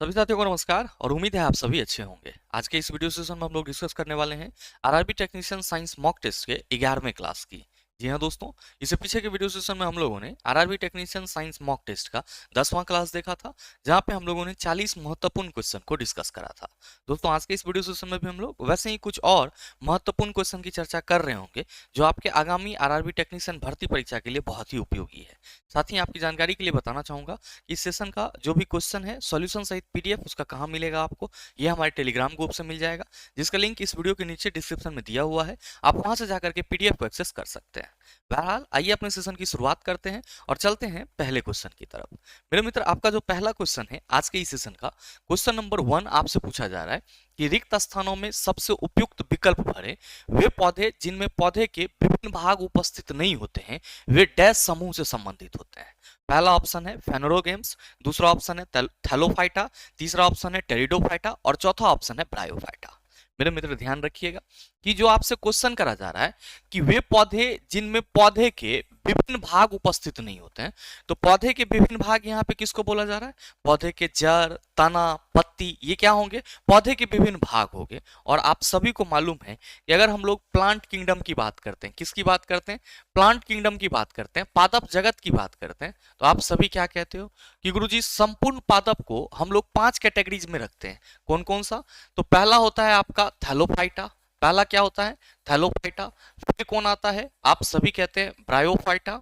सभी साथियों को नमस्कार और उम्मीद है आप सभी अच्छे होंगे। आज के इस वीडियो सेशन में हम लोग डिस्कस करने वाले हैं RRB technician science mock test के 11वें क्लास की। जी हाँ दोस्तों, इससे पीछे के वीडियो सेशन में हम लोगों ने RRB technician science mock test का 10वां क्लास देखा था, जहां पे हम लोगों ने 40 महत्वपूर्ण क्वेश्चन को डिस्कस करा था। दोस्तों आज के इस वीडियो सेशन में भी हम लोग वैसे ही कुछ और महत्वपूर्ण क्वेश्चन की चर्चा कर रहे होंगे, जो आपके आगामी आरआरबी टेक्नीशियन भर्ती परीक्षा के लिए बहुत ही उपयोगी है। साथ ही आपकी जानकारी के लिए बताना चाहूंगा इस सेशन का जो भी क्वेश्चन है सॉल्यूशन सहित पीडीएफ उसका कहाँ मिलेगा आपको, ये हमारे टेलीग्राम ग्रुप से मिल जाएगा, जिसका लिंक इस वीडियो के नीचे डिस्क्रिप्शन में दिया हुआ है। आप वहां से जाकर के पीडीएफ को एक्सेस कर सकते हैं। बहरहाल आइए अपने सेशन की शुरुआत करते हैं और चलते हैं पहले क्वेश्चन की तरफ। मेरे मित्र, आपका जो पहला क्वेश्चन है आज के इस सेशन का, क्वेश्चन नंबर 1 आपसे पूछा जा रहा है कि रिक्त स्थानों में सबसे उपयुक्त विकल्प भरें। वे पौधे जिनमें पौधे के विभिन्न भाग उपस्थित नहीं होते हैं वे डैश समूह से संबंधित होते हैं। पहला ऑप्शन है फेनोरोगेम्स, दूसरा ऑप्शन है थैलोफाइटा, तीसरा ऑप्शन है टेरिडोफाइटा और चौथा ऑप्शन है ब्रायोफाइटा। मेरे मित्र ध्यान रखिएगा कि जो आपसे क्वेश्चन करा जा रहा है कि वे पौधे जिनमें पौधे के विभिन्न भाग उपस्थित नहीं होते हैं, तो पौधे के विभिन्न भाग यहाँ पे किसको बोला जा रहा है? पौधे के जड़, तना, पत्ती, ये क्या होंगे? पौधे के विभिन्न भाग होंगे। और आप सभी को मालूम है कि अगर हम लोग प्लांट किंगडम की बात करते हैं, किसकी बात करते हैं? प्लांट किंगडम की बात करते हैं, पादप जगत की बात करते हैं, तो आप सभी क्या कहते हो कि गुरुजी संपूर्ण पादप को हम लोग 5 कैटेगरीज में रखते हैं। कौन कौन सा? तो पहला होता है आपका थैलोफाइटा। पहला क्या होता है? थैलोफाइटा। फिर कौन आता है? आप सभी कहते हैं ब्रायोफाइटा।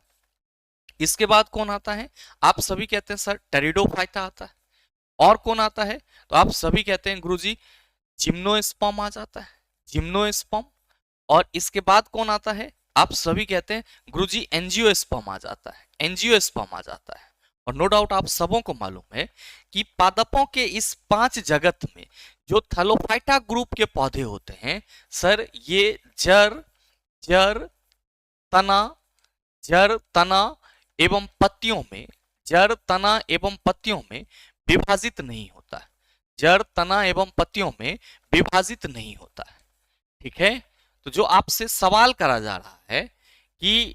इसके बाद कौन आता है? आप सभी कहते हैं सर टेरिडोफाइटा आता है। और कौन आता है? तो आप सभी कहते हैं गुरुजी जिम्नोस्पर्म आ जाता है, जिम्नोस्पर्म। और इसके बाद कौन आता है? आप सभी कहते हैं गुरुजी एंजियोस्पर्म आ जाता है, एंजियोस्पर्म आ जाता है। और नो डाउट आप सबों को मालूम है कि पादपों के इस 5 जगत में जो थैलोफाइटा ग्रुप के पौधे होते हैं सर, ये जड़, जड़, तना, जड़, तना एवं पत्तियों में, जड़, तना एवं पत्तियों में विभाजित नहीं होता है। जड़, तना एवं पत्तियों में विभाजित नहीं होता है। ठीक है, तो जो आपसे सवाल करा जा रहा है कि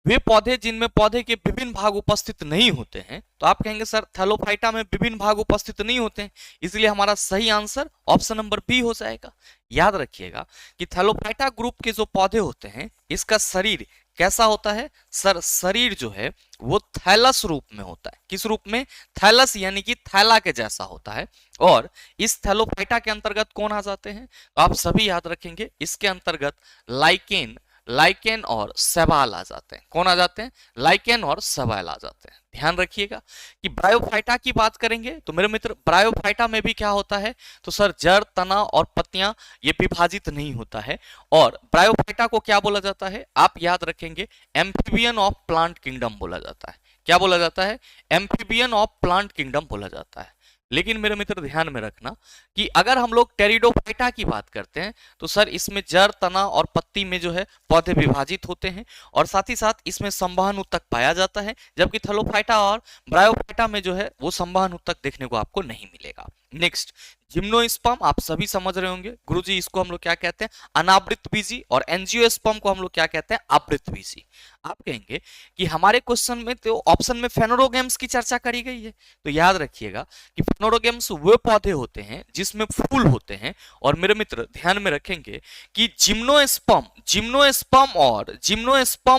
वे पौधे जिनमें पौधे के विभिन्न भाग उपस्थित नहीं होते हैं, तो आप कहेंगे सर थैलोफाइटा में विभिन्न भाग उपस्थित नहीं होते हैं, इसलिए हमारा सही आंसर ऑप्शन नंबर बी हो जाएगा। याद रखिएगा कि थैलोफाइटा ग्रुप के जो पौधे होते हैं इसका शरीर कैसा होता है? सर शरीर जो है वो थैलस रूप में होता है। किस रूप में? थैलस, यानी कि थैला के जैसा होता है। और इस थैलोफाइटा के अंतर्गत कौन आ जाते हैं? तो आप सभी याद रखेंगे इसके अंतर्गत लाइकेन, लाइकेन और शैवाल आ जाते हैं। कौन आ जाते हैं? लाइकेन और शैवाल आ जाते हैं। ध्यान रखिएगा कि ब्रायोफाइटा की बात करेंगे तो मेरे मित्र ब्रायोफाइटा में भी क्या होता है? तो सर जड़, तना और पत्तियां ये विभाजित नहीं होता है। और ब्रायोफाइटा को क्या बोला जाता है? आप याद रखेंगे एम्फीबियन ऑफ प्लांट किंगडम बोला जाता है। क्या बोला जाता है? एम्फीबियन ऑफ प्लांट किंगडम बोला जाता है। लेकिन मेरे मित्र ध्यान में रखना कि अगर हम लोग टेरिडोफाइटा की बात करते हैं तो सर इसमें जड़, तना और पत्ती में जो है पौधे विभाजित होते हैं और साथ ही साथ इसमें संवहन ऊतक पाया जाता है, जबकि थैलोफाइटा और ब्रायोफाइटा में जो है वो संवहन ऊतक देखने को आपको नहीं मिलेगा। नेक्स्ट, जिम्नोस्पर्म आप सभी समझ रहे होंगे गुरुजी, इसको हम लोग क्या कहते हैं? अनावृत बीजी। और एंजियोस्पर्म को हम लोग क्या कहते हैं? आवृत बीजी। आप कहेंगे कि हमारे क्वेश्चन में तो ऑप्शन में फेनोरोगेम्स की चर्चा करी गई है, तो याद रखिएगा कि फेनोरोगेम्स वो पौधे होते हैं जिसमें फूल होते हैं। और मेरे मित्र ध्यान में रखेंगे कि जिम्नोस्पर्म, जिम्नोस्पर्म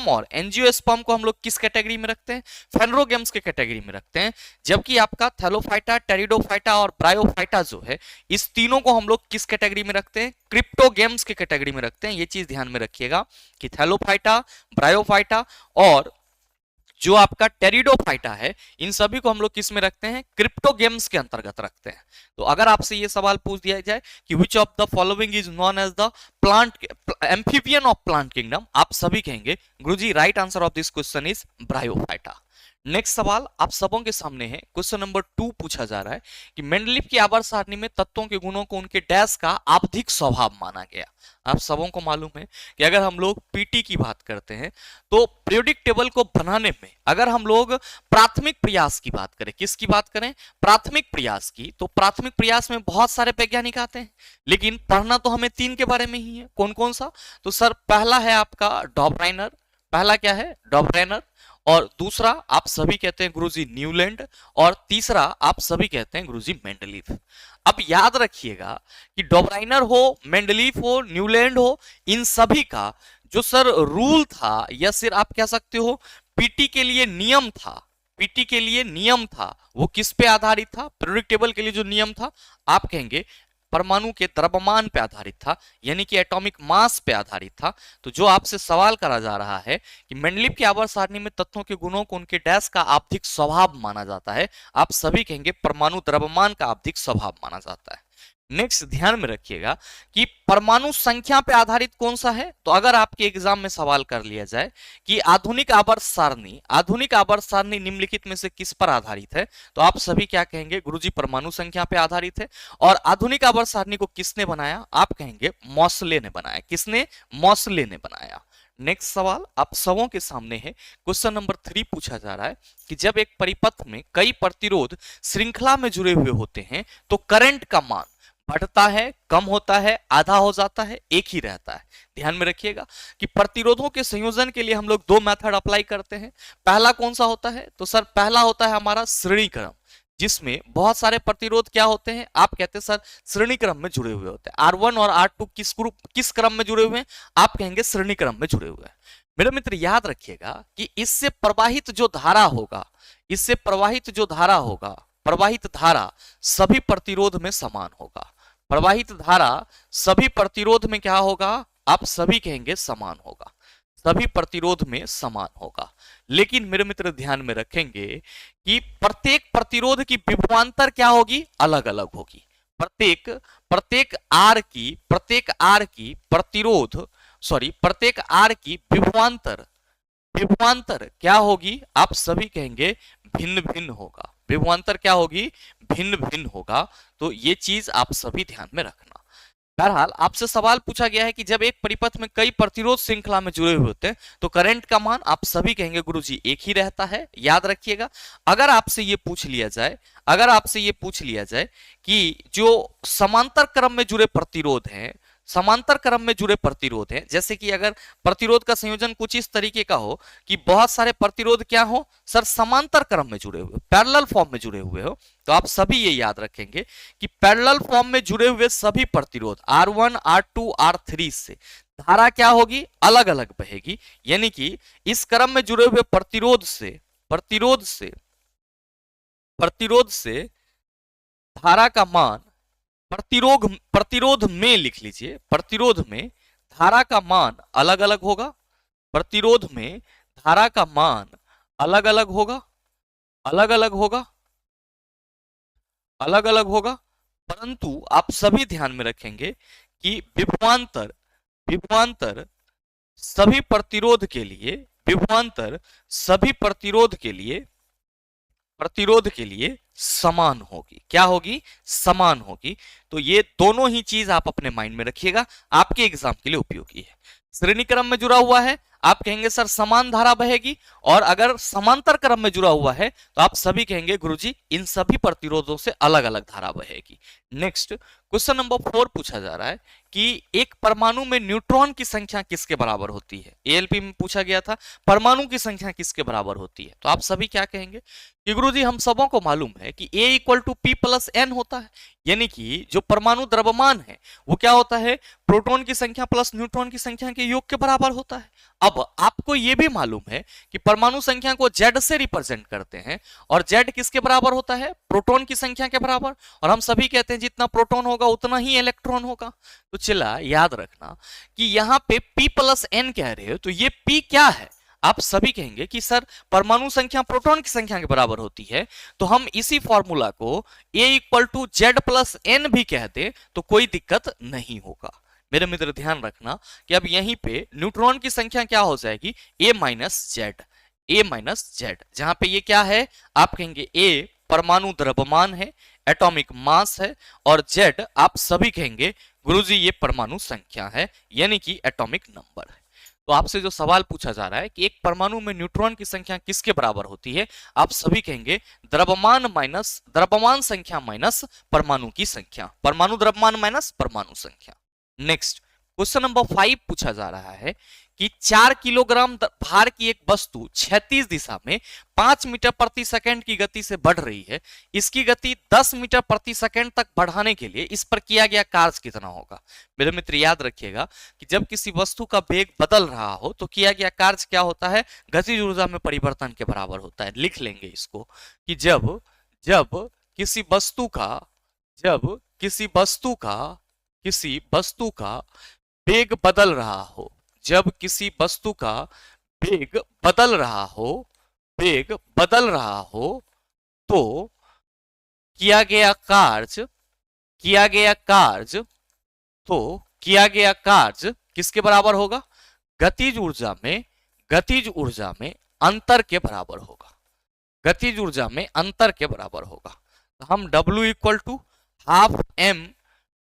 और एंजियोस्पर्म को हम लोग किस कैटेगरी में रखते हैं? फेनोरोगेम्स के कैटेगरी में रखते हैं। जबकि आपका थैलोफाइटा, टेरिडोफाइटा और ब्रायोफाइटा जो है इस तीनों को हम लोग किस कैटेगरी में रखते हैं? क्रिप्टोगेम्स के कैटेगरी में रखते हैं। ये चीज ध्यान में रखिएगा कि थैलोफाइटा, ब्रायोफाइटा और जो आपका टेरिडोफाइटा है इन सभी को हम लोग किस में रखते हैं? क्रिप्टोगेम्स के अंतर्गत रखते हैं। तो अगर आपसे ये सवाल पूछ दिया जाए कि which of the following is known as the plant amphibian of plant kingdom, आप सभी कहेंगे गुरुजी right answer of this question is bryophyta. Next सवाल आप सबों के सामने है, क्वेश्चन नंबर 2 पूछा जा रहा है कि मेंडलीव की आवर्त सारणी में तत्वों के गुणों को उनके डैश का आवधिक स्वभाव माना गया। आप सबों को मालूम है कि अगर हम लोग पीटी की बात करते हैं तो पीरियोडिक टेबल को बनाने में अगर हम लोग प्राथमिक प्रयास की बात करें, किसकी बात करें? प्राथमिक प्रयास की, तो प्राथमिक प्रयास में बहुत सारे वैज्ञानिक आते हैं, लेकिन पढ़ना तो हमें 3 के बारे में ही है। कौन कौन सा? तो सर पहला है आपका डॉबराइनर। पहला क्या है? डॉबराइनर। और दूसरा आप सभी कहते हैं गुरुजी न्यूलैंड, और तीसरा आप सभी कहते हैं गुरुजी मेंडलीफ। अब याद रखिएगा कि डोब्राइनर हो, मेंडलीफ हो, न्यूलैंड हो, इन सभी का जो सर रूल था, या सिर आप कह सकते हो पीटी के लिए नियम था, पीटी के लिए नियम था, वो किस पे आधारित था? पीरियोडिक टेबल के लिए जो नियम था आप कहेंगे परमाणु के द्रव्यमान पे आधारित था, यानी कि एटॉमिक मास पे आधारित था। तो जो आपसे सवाल करा जा रहा है कि मेंडलीव की आवर्त सारणी में तत्वों के गुणों को उनके डैश का आवधिक स्वभाव माना जाता है, आप सभी कहेंगे परमाणु द्रव्यमान का आवधिक स्वभाव माना जाता है। नेक्स्ट ध्यान में रखिएगा कि परमाणु संख्या पे आधारित कौन सा है। तो अगर आपके एग्जाम में सवाल कर लिया जाए कि आधुनिक आवर्त सारणी निम्नलिखित में से किस पर आधारित है, तो आप सभी क्या कहेंगे? गुरुजी परमाणु संख्या पे आधारित है। और आधुनिक आवर्त सारणी को किसने बनाया? आप कहेंगे मॉसले ने बनाया। किसने? मॉसले ने बनाया। नेक्स्ट सवाल आप सबों के सामने है, क्वेश्चन नंबर 3 पूछा जा रहा है कि जब एक परिपथ में कई प्रतिरोध श्रृंखला में जुड़े हुए होते हैं तो करंट का मान बढ़ता है, कम होता है, आधा हो जाता है, एक ही रहता है। ध्यान में रखिएगा कि प्रतिरोधों के संयोजन के लिए हम लोग दो मेथड अप्लाई करते हैं। पहला कौन सा होता है? तो सर पहला होता है हमारा श्रेणी क्रम, जिसमें बहुत सारे प्रतिरोध क्या होते हैं? आप कहते हैं सर श्रेणी क्रम में जुड़े हुए होते हैं। R1 और R2 किस क्रम में जुड़े हुए हैं? आप कहेंगे श्रेणी क्रम में जुड़े हुए हैं। मेरे मित्र याद रखिएगा कि इससे प्रवाहित जो धारा होगा, प्रवाहित धारा सभी प्रतिरोध में समान होगा। प्रवाहित धारा सभी प्रतिरोध में क्या होगा? आप सभी कहेंगे समान होगा, सभी प्रतिरोध में समान होगा। लेकिन मेरे मित्र ध्यान में रखेंगे कि प्रत्येक प्रतिरोध की विभवांतर क्या होगी? अलग अलग होगी। प्रत्येक आर की विभवांतर क्या होगी? आप सभी कहेंगे भिन्न भिन्न होगा। विभवांतर क्या होगी? भिन्न भिन्न होगा। तो ये चीज आप सभी ध्यान में रखना। बहरहाल आपसे सवाल पूछा गया है कि जब एक परिपथ में कई प्रतिरोध श्रृंखला में जुड़े हुए होते हैं तो करंट का मान आप सभी कहेंगे गुरुजी एक ही रहता है। याद रखिएगा, अगर आपसे ये पूछ लिया जाए कि जो समांतर क्रम में जुड़े प्रतिरोध हैं, जैसे कि अगर प्रतिरोध का संयोजन कुछ इस तरीके का हो कि बहुत सारे प्रतिरोध क्या हो सर? समांतर क्रम में जुड़े हुए, पैरेलल फॉर्म में जुड़े हुए हो, तो आप सभी ये याद रखेंगे कि पैरेलल फॉर्म में जुड़े हुए सभी प्रतिरोध R1, R2, R3 से धारा क्या होगी? अलग अलग बहेगी। यानी कि इस क्रम में जुड़े हुए प्रतिरोध से धारा का मान प्रतिरोध में लिख लीजिए, प्रतिरोध में धारा का मान अलग अलग होगा। प्रतिरोध में धारा का मान अलग अलग होगा, परंतु आप सभी ध्यान में रखेंगे कि विभवांतर सभी प्रतिरोध के लिए समान होगी। क्या होगी? समान होगी। तो ये दोनों ही चीज आप अपने माइंड में रखिएगा, आपके एग्जाम के लिए उपयोगी है। श्रेणी क्रम में जुड़ा हुआ है, आप कहेंगे सर समान धारा बहेगी, और अगर समांतर क्रम में जुड़ा हुआ है तो आप सभी कहेंगे गुरुजी इन सभी प्रतिरोधों से अलग अलग धारा बहेगी। नेक्स्ट क्वेश्चन नंबर 4 पूछा जा रहा है कि एक परमाणु में न्यूट्रॉन की संख्या किसके बराबर होती है? एएलपी में पूछा गया था परमाणु की संख्या किसके बराबर होती है, तो आप सभी क्या कहेंगे कि गुरुजी हम सबों को मालूम है कि A equal to P plus N होता है। यानी कि जो परमाणु द्रव्यमान है वो क्या होता है? प्रोटॉन की संख्या प्लस न्यूट्रॉन की संख्या के योग के बराबर होता है। अब आपको यह भी मालूम है कि परमाणु संख्या को Z से रिप्रेजेंट करते हैं, और Z किसके बराबर होता है? प्रोटॉन की संख्या के बराबर। और हम सभी कहते हैं जितना प्रोटॉन होगा उतना ही इलेक्ट्रॉन होगा। तो चला याद रखना कि यहाँ पे P प्लस N कह रहे हो, तो ये P क्या है? आप सभी कहेंगे कि सर परमाणु संख्या प्रोटॉन की संख्या के बराबर होती है, तो हम इसी फॉर्मूला को A equal to Z plus N भी कहते तो कोई दिक्कत नहीं होगा। मेरे मित्र ध्यान रखना कि अब यहीं पे न्यूट्रॉन की संख्या क्या हो जाएगी? A माइनस जेड, जहां पे ये क्या है? आप कहेंगे A परमाणु द्रव्यमान है, एटॉमिक मास है, और Z आप सभी कहेंगे गुरुजी ये परमाणु संख्या है, यानी कि एटॉमिक नंबर है। तो आपसे जो सवाल पूछा जा रहा है कि एक परमाणु में न्यूट्रॉन की संख्या किसके बराबर होती है, आप सभी कहेंगे द्रव्यमान संख्या माइनस परमाणु की संख्या, परमाणु द्रव्यमान माइनस परमाणु संख्या। नेक्स्ट क्वेश्चन नंबर 5 पूछा जा रहा है कि 4 किलोग्राम भार की एक वस्तु क्षैतिज दिशा में 5 मीटर प्रति सेकंड की गति से बढ़ रही है। इसकी गति 10 मीटर प्रति सेकंड तक बढ़ाने के लिए इस पर किया गया कार्य कितना होगा। मेरे मित्र याद रखिएगा कि जब किसी वस्तु का वेग बदल रहा हो तो किया गया कार्य क्या होता है, गतिज ऊर्जा में परिवर्तन के बराबर होता है। लिख लेंगे इसको कि जब जब किसी वस्तु का जब किसी वस्तु का वेग बदल रहा हो, जब किसी वस्तु का वेग बदल रहा हो तो किया गया कार्य किसके बराबर होगा, गतिज ऊर्जा में अंतर के बराबर होगा। गतिज ऊर्जा में अंतर के बराबर होगा। तो हम W equal to half M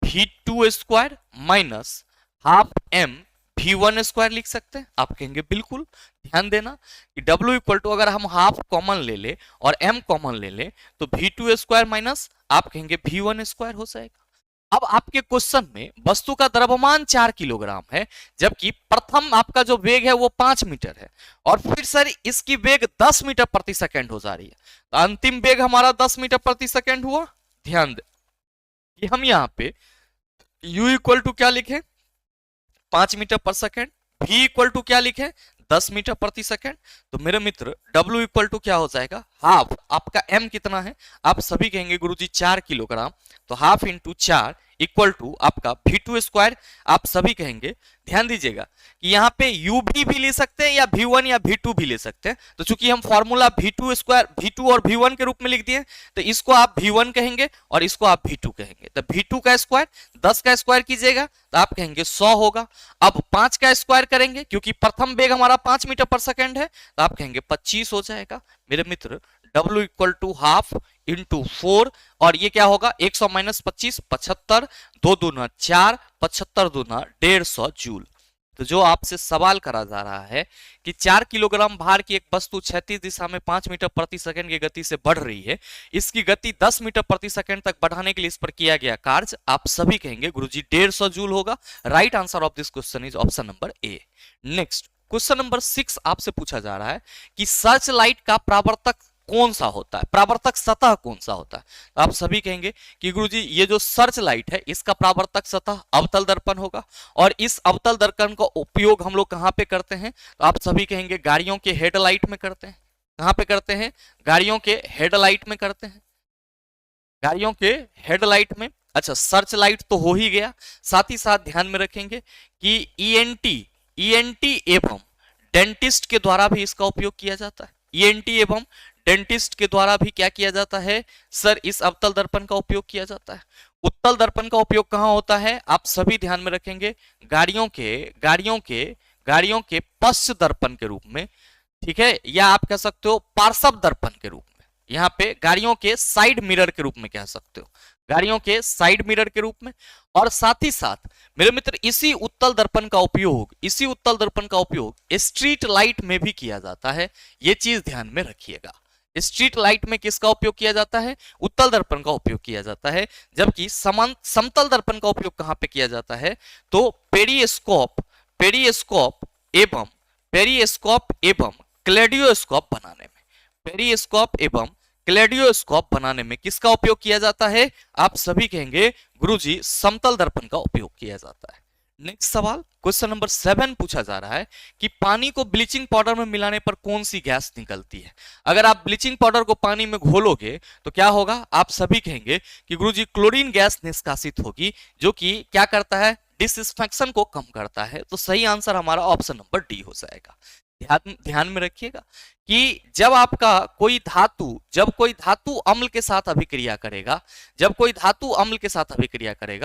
v2 square minus half M v1 square लिख सकते हैं। आप कहेंगे बिल्कुल, ध्यान देना कि W इक्वल टू अगर हम हाफ कॉमन ले ले और m कॉमन ले ले तो v2 स्क्वायर माइनस आप कहेंगे v1 स्क्वायर हो जाएगा। अब आपके क्वेश्चन में वस्तु का द्रव्यमान 4 किलोग्राम है, जबकि प्रथम आपका जो वेग है वो 5 मीटर है और फिर सर इसकी वेग 10 मीटर प्रति सेकंड हो जा रही है। तो अंतिम वेग हमारा 10 मीटर प्रति सेकंड हुआ। ध्यान दे कि हम यहाँ पे u इक्वल टू क्या लिखे, 5 मीटर पर सेकंड, v इक्वल टू क्या लिखे, 10 मीटर प्रति सेकंड। तो मेरे मित्र W इक्वल टू क्या हो जाएगा, हाफ आपका m कितना है, आप सभी कहेंगे गुरुजी 4 किलोग्राम, तो हाफ इंटू 4 इक्वल टू आपका v2 स्क्वायर। आप सभी कहेंगे, ध्यान दीजिएगा कि यहाँ पे u भी ले सकते हैं या v1 या v2 भी ले सकते हैं। तो चूंकि हम फॉर्मूला v2 स्क्वायर v2 और v1 के रूप में लिख दिए तो इसको आप v1 कहेंगे और इसको आप v2 कहेंगे। तो v2 का स्क्वायर 10 का स्क्वायर कीजिएगा तो आप कहेंगे 100 होगा। अब 5 का स्क्वायर करेंगे क्योंकि प्रथम वेग हमारा 5 मीटर पर सेकंड है तो आप कहेंगे 25 हो जाएगा। मेरे मित्र W equal to half into 4 और ये क्या होगा 100 माइनस 25 75, 2 दूना 4, 75 दूना 150 जूल। तो जो आपसे सवाल करा जा रहा है कि 4 किलोग्राम भार की एक वस्तु क्षैतिज दिशा में 5 मीटर प्रति सेकंड की गति से बढ़ रही है, इसकी गति 10 मीटर प्रति सेकंड तक बढ़ाने के लिए इस पर किया गया कार्य आप सभी कहेंगे गुरुजी 150 जूल होगा। Right answer of this question is option number A. Next question number 6 आपसे पूछा जा रहा है कि सर्च लाइट का परावर्तक कौन सा होता है, परावर्तक सतह कौन सा होता है। तो आप सभी कहेंगे कि गुरुजी ये जो सर्च लाइट है इसका परावर्तक सतह अवतल दर्पण होगा और इस अवतल दर्पण का उपयोग हम लोग कहां पे करते हैं। तो आप सभी कहेंगे गाड़ियों के हेडलाइट में करते हैं। कहां पे करते हैं, गाड़ियों के हेडलाइट में करते हैं, गाड़ियों के हेडलाइट में। अच्छा सर्च लाइट तो हो ही गया, साथ ही साथ ध्यान में रखेंगे कि ईएनटी एवं डेंटिस्ट के द्वारा भी इसका उपयोग किया जाता है। ईएनटी एवं डेंटिस्ट के द्वारा भी क्या किया जाता है सर, इस अवतल दर्पण का उपयोग किया जाता है। उत्तल दर्पण का उपयोग कहां होता है, आप सभी ध्यान में रखेंगे गाड़ियों के पश्च दर्पण के रूप में, ठीक है, या आप कह सकते हो पार्श्व दर्पण के रूप में। यहाँ पे गाड़ियों के साइड मिरर के रूप में कह सकते हो, गाड़ियों के साइड मिरर के रूप में। और साथ ही साथ मेरे मित्र इसी उत्तल दर्पण का उपयोग स्ट्रीट लाइट में भी किया जाता है। ये चीज ध्यान में रखिएगा, स्ट्रीट लाइट में किसका उपयोग किया जाता है, उत्तल दर्पण का उपयोग किया जाता है। जबकि समतल दर्पण का उपयोग कहां पे किया जाता है, तो पेरिस्कोप एवं क्लेडियोस्कोप बनाने में किसका उपयोग किया जाता है, आप सभी कहेंगे गुरुजी समतल दर्पण का उपयोग किया जाता है। नेक्स्ट सवाल क्वेश्चन नंबर 7 पूछा जा रहा है कि पानी को ब्लीचिंग पाउडर में मिलाने पर कौन सी गैस निकलती है। अगर आप ब्लीचिंग पाउडर को पानी में घोलोगे तो क्या होगा, आप सभी कहेंगे कि गुरुजी क्लोरीन गैस निष्कासित होगी, जो कि क्या करता है, डिसइंफेक्शन को कम करता है। तो सही आंसर हमारा ऑप्शन नंबर डी हो जाएगा। ध्यान में रखिएगा कि जब कोई धातु अम्ल के साथ अभिक्रिया करेगा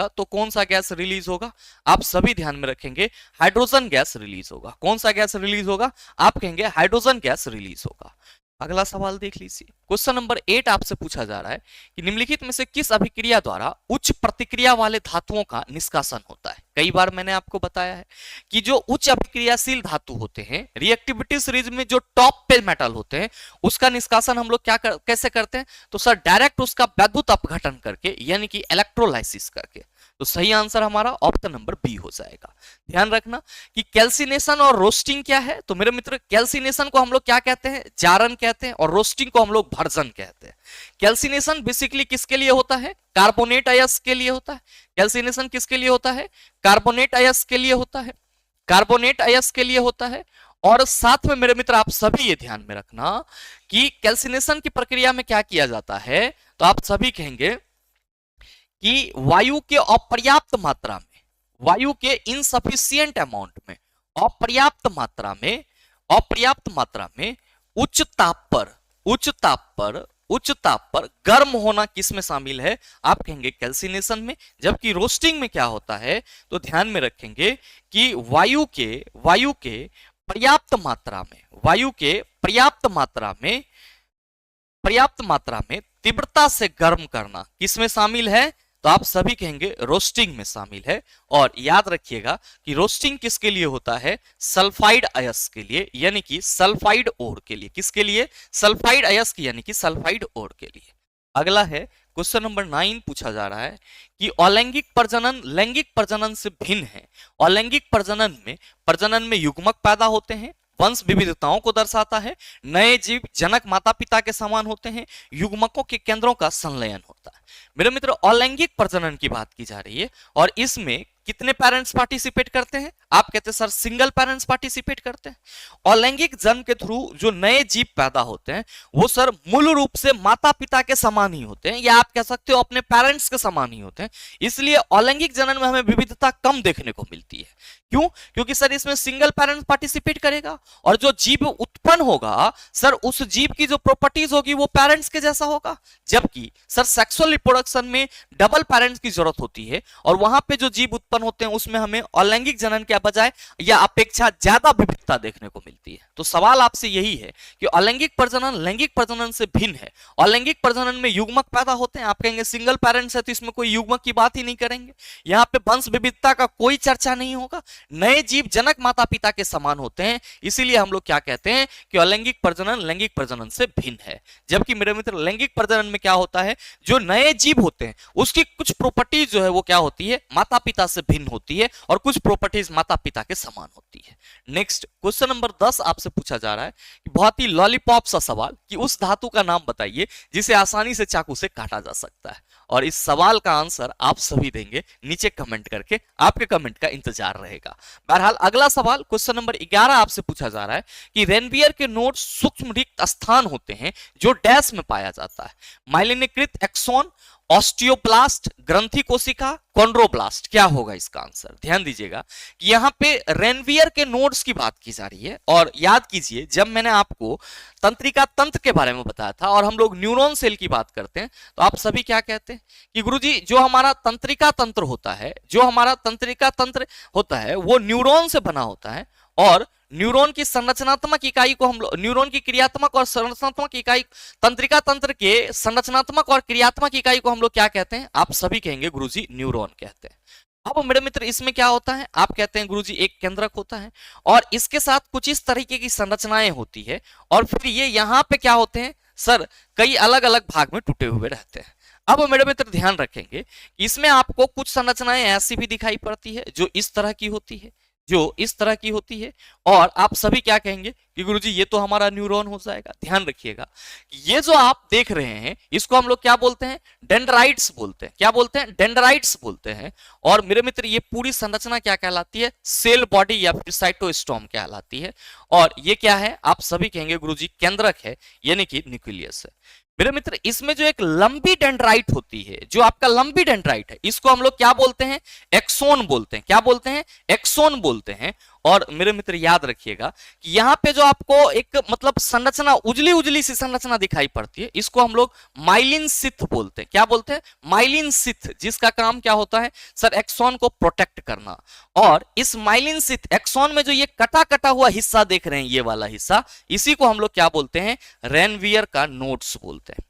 तो कौन सा गैस रिलीज होगा, आप सभी ध्यान में रखेंगे हाइड्रोजन गैस रिलीज होगा। कौन सा गैस रिलीज होगा, आप कहेंगे हाइड्रोजन गैस रिलीज होगा। अगला सवाल देख लीजिए, क्वेश्चन नंबर 8 आपसे पूछा जा रहा है कि निम्नलिखित में से किस अभिक्रिया द्वारा उच्च प्रतिक्रिया वाले धातुओं का निष्कासन होता है। कई बार मैंने आपको बताया है कि जो उच्च अभिक्रियाशील धातु होते हैं, रिएक्टिविटी सीरीज में जो टॉप पे मेटल होते हैं, उसका निष्कासन हम लोग कैसे करते हैं, तो सर डायरेक्ट उसका वैद्युत अपघटन करके, यानी कि इलेक्ट्रोलाइसिस करके। तो सही आंसर हमारा ऑप्शन नंबर बी हो जाएगा। ध्यान रखना कि कैल्सिनेशन और रोस्टिंग क्या है। तो मेरे मित्र कैल्सिनेशन को हम लोग क्या कहते हैं, जारन कहते हैं, और रोस्टिंग को हम लोग भर्जन कहते हैं। कैल्सिनेशन बेसिकली किसके लिए होता है, कार्बोनेट अयस्क के लिए होता है। कैल्सिनेशन किसके लिए होता है, कार्बोनेट अयस्क के लिए होता है, कार्बोनेट अयस्क के लिए होता है। और साथ में मेरे मित्र आप सभी ये ध्यान में रखना कि कैल्सिनेशन की प्रक्रिया में क्या किया जाता है, तो आप सभी कहेंगे कि वायु के अपर्याप्त मात्रा में, वायु के इनसफिशिएंट अमाउंट में, अपर्याप्त मात्रा में, अपर्याप्त मात्रा में उच्च ताप पर, उच्च ताप पर, उच्च ताप पर गर्म होना किस में शामिल है, आप कहेंगे कैल्सिनेशन में। जबकि रोस्टिंग में क्या होता है, तो ध्यान में रखेंगे कि वायु के पर्याप्त मात्रा में, वायु के पर्याप्त मात्रा में तीव्रता से गर्म करना किस में शामिल है, तो आप सभी कहेंगे रोस्टिंग में शामिल है। और याद रखिएगा कि रोस्टिंग किसके लिए होता है, सल्फाइड अयस्क के लिए, यानी कि सल्फाइड ओर के लिए। किसके लिए, सल्फाइड अयस्क यानी कि सल्फाइड ओर के लिए। अगला है क्वेश्चन नंबर 9, पूछा जा रहा है कि अलैंगिक प्रजनन लैंगिक प्रजनन से भिन्न है। अलैंगिक प्रजनन में युग्मक पैदा होते हैं, वंश विविधताओं को दर्शाता है, नए जीव जनक माता पिता के समान होते हैं, युग्मकों के केंद्रों का संलयन होता है। मेरे मित्र अलैंगिक प्रजनन की बात की जा रही है और इसमें कितने पेरेंट्स पार्टिसिपेट करते हैं, आप कहते हैं सर सिंगल पेरेंट्स पार्टिसिपेट करते हैं। अलैंगिक जन्म के थ्रू जो नए जीव पैदा होते हैं वो सर मूल रूप से माता पिता के समान ही होते हैं, या आप कह सकते हो अपने पेरेंट्स के समान ही होते हैं। इसलिए अलैंगिक जनन में हमें विविधता कम देखने को मिलती है। क्यों, क्योंकि सर इसमें सिंगल पेरेंट्स पार्टिसिपेट करेगा और जो जीव उत्पन्न होगा सर उस जीव की जो प्रॉपर्टीज होगी वो पेरेंट्स के जैसा होगा। जबकि सर सेक्सुअल रिप्रोडक्शन में डबल पेरेंट्स की जरूरत होती है और वहां पे जो जीव उत्पन्न होते हैं उसमें हमें अलैंगिक जनन के बजाय या अपेक्षा ज्यादा विविधता देखने को मिलती है। तो सवाल आपसे यही है कि अलैंगिक प्रजनन लैंगिक प्रजनन से भिन्न है। अलैंगिक प्रजनन में युग्मक पैदा होते हैं, आप कहेंगे सिंगल पेरेंट्स है तो इसमें कोई युग्मक की बात ही नहीं करेंगे, यहाँ पे वंश विविधता का कोई चर्चा नहीं होगा, नए जीव जनक माता पिता के समान होते हैं। इसीलिए हम लोग क्या कहते हैं कि अलैंगिक प्रजनन लैंगिक प्रजनन से भिन्न है। जबकि मेरे मित्र लैंगिक प्रजनन में क्या होता है, जो नए जीव होते हैं उसकी कुछ प्रॉपर्टीज जो है वो क्या होती है, माता पिता से भिन्न होती है और कुछ प्रॉपर्टीज माता पिता के समान होती है। नेक्स्ट क्वेश्चन नंबर 10 आपसे पूछा जा रहा है कि बहुत ही लॉलीपॉप सा सवाल कि उस धातु का नाम बताइए जिसे आसानी से चाकू से काटा जा सकता है। और इस सवाल का आंसर आप सभी देंगे नीचे कमेंट करके, आपके कमेंट का इंतजार रहेगा। बहरहाल अगला सवाल क्वेश्चन नंबर 11 आपसे पूछा जा रहा है कि रेनवियर के नोड सूक्ष्म रिक्त स्थान होते हैं जो डैश में पाया जाता है, माइलिनीकृत एक्सोन, ऑस्टियोब्लास्ट, ग्रंथि कोशिका, कॉन्ड्रोब्लास्ट। क्या होगा इसका आंसर, ध्यान दीजिएगा कि यहाँ पे रेनवियर के नोड्स की बात की जा रही है। और याद कीजिए जब मैंने आपको तंत्रिका तंत्र के बारे में बताया था और हम लोग न्यूरॉन सेल की बात करते हैं तो आप सभी क्या कहते हैं कि गुरुजी जो हमारा तंत्रिका तंत्र होता है, जो हमारा तंत्रिका तंत्र होता है वो न्यूरॉन से बना होता है। और न्यूरॉन की संरचनात्मक इकाई को हम लोग, न्यूरॉन की क्रियात्मक और संरचनात्मक इकाई, तंत्रिका तंत्र के संरचनात्मक और क्रियात्मक इकाई को हम लोग क्या कहते हैं, आप सभी कहेंगे गुरुजी न्यूरॉन कहते हैं। अब मेरे मित्र इसमें क्या होता है, आप कहते हैं गुरुजी एक केंद्रक होता है और इसके साथ कुछ इस तरीके की संरचनाएं होती है और फिर ये यहाँ पे क्या होते हैं सर, कई अलग अलग भाग में टूटे हुए रहते हैं। अब मेरे मित्र ध्यान रखेंगे कि इसमें आपको कुछ संरचनाएं ऐसी भी दिखाई पड़ती है जो इस तरह की होती है, जो इस तरह की होती है, और आप सभी क्या कहेंगे कि गुरुजी ये तो हमारा न्यूरॉन हो जाएगा। ध्यान रखिएगा ये जो आप देख रहे हैं इसको हम लोग क्या बोलते हैं, डेंड्राइट्स बोलते हैं। क्या बोलते हैं, डेंड्राइट्स बोलते हैं। और मेरे मित्र ये पूरी संरचना क्या कहलाती है, सेल बॉडी या फिर साइटोस्टॉम कहलाती है। और ये क्या है, आप सभी कहेंगे गुरुजी केंद्रक है, यानी कि न्यूक्लियस है। मेरे मित्र इसमें जो एक लंबी डेंड्राइट होती है, जो आपका लंबी डेंड्राइट है, इसको हम लोग क्या बोलते हैं, एक्सोन बोलते हैं। क्या बोलते हैं, एक्सोन बोलते हैं। और मेरे मित्र याद रखिएगा कि यहाँ पे जो आपको एक मतलब संरचना उजली उजली सी संरचना दिखाई पड़ती है इसको हम लोग माइलिन सिथ बोलते हैं। क्या बोलते हैं, माइलिन सिथ, जिसका काम क्या होता है सर, एक्सोन को प्रोटेक्ट करना। और इस माइलिन सिथ एक्सोन में जो ये कटा कटा हुआ हिस्सा देख रहे हैं, ये वाला हिस्सा, इसी को हम लोग क्या बोलते हैं, रेनवियर का नोड्स बोलते हैं।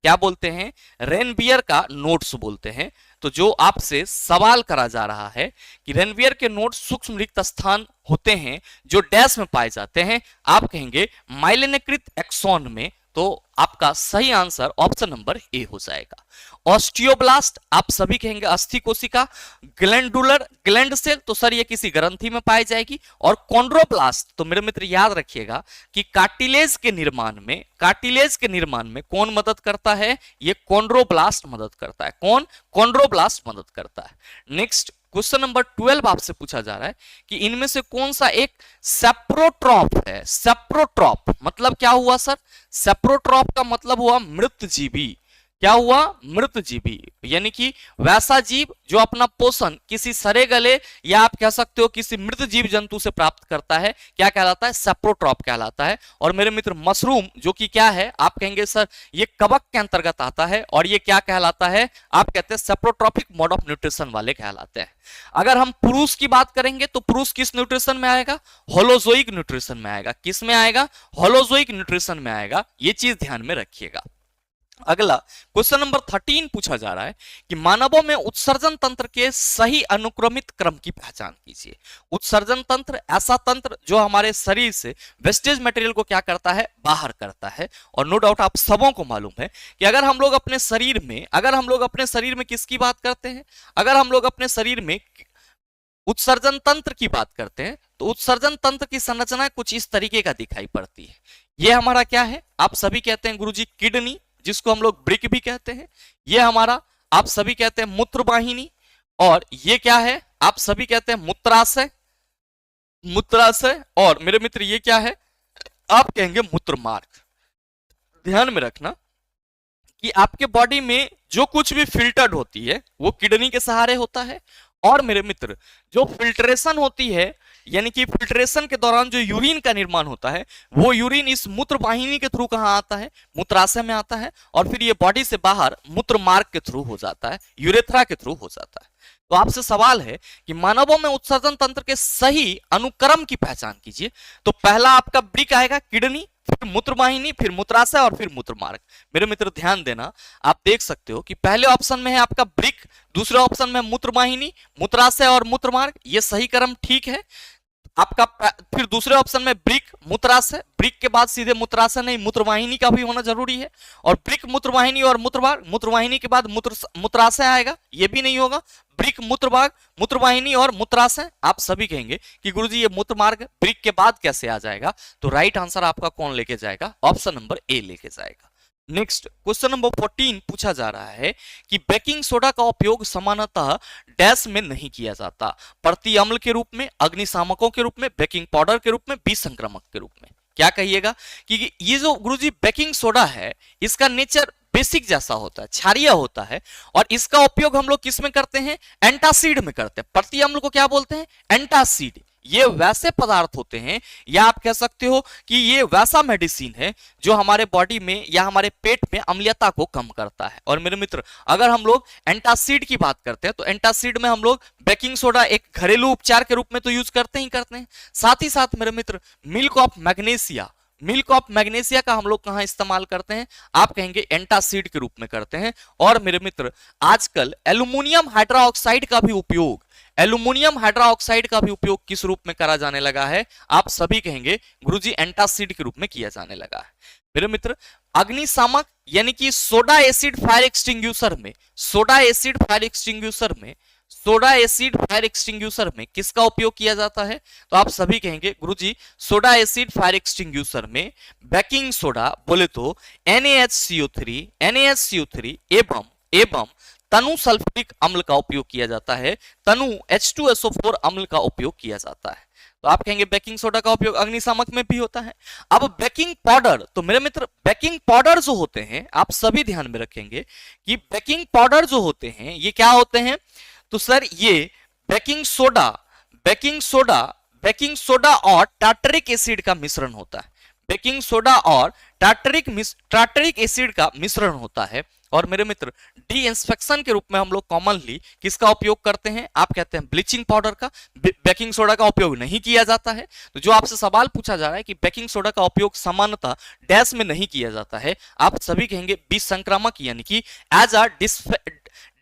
क्या बोलते हैं, रेनवियर का नोड्स बोलते हैं। तो जो आपसे सवाल करा जा रहा है कि रेनवियर के नोड्स सूक्ष्म रिक्त स्थान होते हैं जो डैश में पाए जाते हैं, आप कहेंगे माइलिनीकृत एक्सोन में। तो आपका सही आंसर ऑप्शन नंबर ए हो जाएगा। ऑस्टियोब्लास्ट आप सभी कहेंगे अस्थि कोशिका, ग्लैंडुलर ग्लैंड सेल तो सर ये किसी ग्रंथि में पाई जाएगी, और कॉन्ड्रोब्लास्ट तो मेरे मित्र याद रखिएगा कि कार्टिलेज के निर्माण में कौन मदद करता है, ये कॉन्ड्रोब्लास्ट मदद करता है। कौन? कॉन्ड्रोब्लास्ट मदद करता है। नेक्स्ट क्वेश्चन नंबर 12 आपसे पूछा जा रहा है कि इनमें से कौन सा एक सेप्रोट्रॉप है। सेप्रोट्रॉप मतलब क्या हुआ सर? सेप्रोट्रॉप का मतलब हुआ मृत जीवी। क्या हुआ? मृत जीवी, यानी कि वैसा जीव जो अपना पोषण किसी सड़े गले या आप कह सकते हो किसी मृत जीव जंतु से प्राप्त करता है, क्या कहलाता है? सेप्रोट्रॉप कहलाता है। और मेरे मित्र मशरूम जो कि क्या है, आप कहेंगे सर ये कवक के अंतर्गत आता है, और ये क्या कहलाता है? आप कहते हैं सेप्रोट्रॉपिक मोड ऑफ न्यूट्रिशन वाले कहलाते हैं। अगर हम पुरुष की बात करेंगे तो पुरुष किस न्यूट्रिशन में आएगा? होलोजोइक न्यूट्रिशन में आएगा। किस में आएगा? होलोजोइक न्यूट्रिशन में आएगा। ये चीज ध्यान में रखिएगा। अगला क्वेश्चन नंबर 13 पूछा जा रहा है कि मानवों में उत्सर्जन तंत्र के सही अनुक्रमित क्रम की पहचान कीजिए। उत्सर्जन तंत्र ऐसा तंत्र जो हमारे शरीर से वेस्टेज मटेरियल को क्या करता है? बाहर करता है। और नो डाउट आप सबों को मालूम है कि अगर हम लोग अपने शरीर में किसकी बात करते हैं? अगर हम लोग अपने शरीर में उत्सर्जन तंत्र की बात करते हैं तो उत्सर्जन तंत्र की संरचना कुछ इस तरीके का दिखाई पड़ती है। यह हमारा क्या है? आप सभी कहते हैं गुरुजी किडनी, जिसको हम लोग ब्रिक भी कहते हैं। ये हमारा आप सभी कहते हैं मूत्रवाहिनी, और ये क्या है? आप सभी कहते हैं मूत्राशय। और मेरे मित्र ये क्या है? आप कहेंगे मूत्रमार्ग। ध्यान में रखना कि आपके बॉडी में जो कुछ भी फिल्टर्ड होती है वो किडनी के सहारे होता है, और मेरे मित्र जो फिल्ट्रेशन होती है, यानी कि फिल्ट्रेशन के दौरान जो यूरिन का निर्माण होता है, वो यूरिन इस मूत्र वाहिनी के थ्रू कहां आता है? मूत्राशय में आता है, और फिर ये बॉडी से बाहर मूत्र मार्ग के थ्रू हो जाता है, यूरेथ्रा के थ्रू हो जाता है। तो आपसे सवाल है कि मानवों में उत्सर्जन तंत्र के सही अनुक्रम की पहचान कीजिए। तो पहला आपका ब्रिक आएगा किडनी, फिर मूत्रवाहिनी, फिर मूत्राशय और फिर मूत्रमार्ग। मेरे मित्र ध्यान देना, आप देख सकते हो कि पहले ऑप्शन में है आपका ब्रिक, दूसरे ऑप्शन में मूत्रवाहिनी, मूत्राशय और मूत्रमार्ग। ये सही क्रम ठीक है आपका। फिर दूसरे ऑप्शन में ब्रिक, मूत्राशय, ब्रिक के बाद सीधे मूत्राशय नहीं, मूत्रवाहिनी का भी होना जरूरी है, और ब्रिक, मूत्रवाहिनी और मूत्रमार्ग, मूत्रवाहिनी के बाद मूत्राशय आएगा, ये भी नहीं होगा। ब्रिक, मूत्रमार्ग, मूत्रवाहिनी और मूत्राशय। आप सभी कहेंगे कि गुरुजी ये मूत्रमार्ग ब्रिक के बाद कैसे आ जाएगा? तो राइट आंसर आपका कौन लेके जाएगा? ऑप्शन नंबर ए लेके जाएगा। नेक्स्ट क्वेश्चन नंबर 14 पूछा जा रहा है कि बेकिंग सोडा का उपयोग सामान्यतः डैश में नहीं किया जाता, प्रति अम्ल के रूप में, अग्निशामकों के रूप में, बेकिंग पाउडर के रूप में, विसंक्रमक के रूप में। क्या कहिएगा कि ये जो गुरुजी बेकिंग सोडा है, इसका नेचर बेसिक जैसा होता है, क्षारीय होता है, और इसका उपयोग हम लोग किस में करते हैं? एंटासिड में करते हैं। प्रति अम्ल को क्या बोलते हैं? एंटासिड। ये वैसे पदार्थ होते हैं, या आप कह सकते हो कि ये वैसा मेडिसिन है जो हमारे बॉडी में या हमारे पेट में अम्लीयता को कम करता है। और मेरे मित्र अगर हम लोग एंटासिड की बात करते हैं तो एंटासिड में हम लोग बेकिंग सोडा एक घरेलू उपचार के रूप में तो यूज करते हैं। साथ ही साथ मेरे मित्र मिल्क ऑफ मैग्नीशिया का हम लोग कहां इस्तेमाल करते हैं? आप कहेंगे एंटासिड के रूप में करते हैं। और मेरे मित्र आजकल एल्यूमिनियम हाइड्रोक्साइड का भी उपयोग किस रूप में करा जाने लगा है? आप सभी कहेंगे गुरुजी एंटासिड के रूप में किया जाने लगा है। मेरे मित्र अग्निशामक यानी कि सोडा एसिड फायर एक्सटिंग्यूशर में किसका उपयोग किया जाता है? तो आप सभी कहेंगे गुरुजी सोडा एसिड फायर एक्सटिंग्यूशर में बेकिंग सोडा बोले तो NaHCO3 एवं तनु सल्फ्यूरिक अम्ल का उपयोग किया जाता है, तनु H2SO4 अम्ल का उपयोग किया जाता है। तो आप कहेंगे बेकिंग सोडा का उपयोग अग्निशामक में भी होता है। अब बेकिंग पाउडर, तो मेरे मित्र बेकिंग पाउडर जो होते हैं, आप सभी ध्यान में रखेंगे कि बेकिंग पाउडर जो होते हैं ये क्या होते हैं? तो सर ये बेकिंग सोडा और टार्टरिक एसिड का मिश्रण होता है। बेकिंग सोडा और टार्टरिक एसिड का मिश्रण होता है। और मेरे मित्र डिइंफेक्शन के रूप में हम लोग कॉमनली किसका उपयोग करते हैं? आप कहते हैं ब्लीचिंग पाउडर का। बेकिंग सोडा का उपयोग नहीं किया जाता है। तो जो आपसे सवाल पूछा जा रहा है कि बेकिंग सोडा का उपयोग सामान्यतः डैश में नहीं किया जाता है, आप सभी कहेंगे विसंक्रामक यानी कि एज अ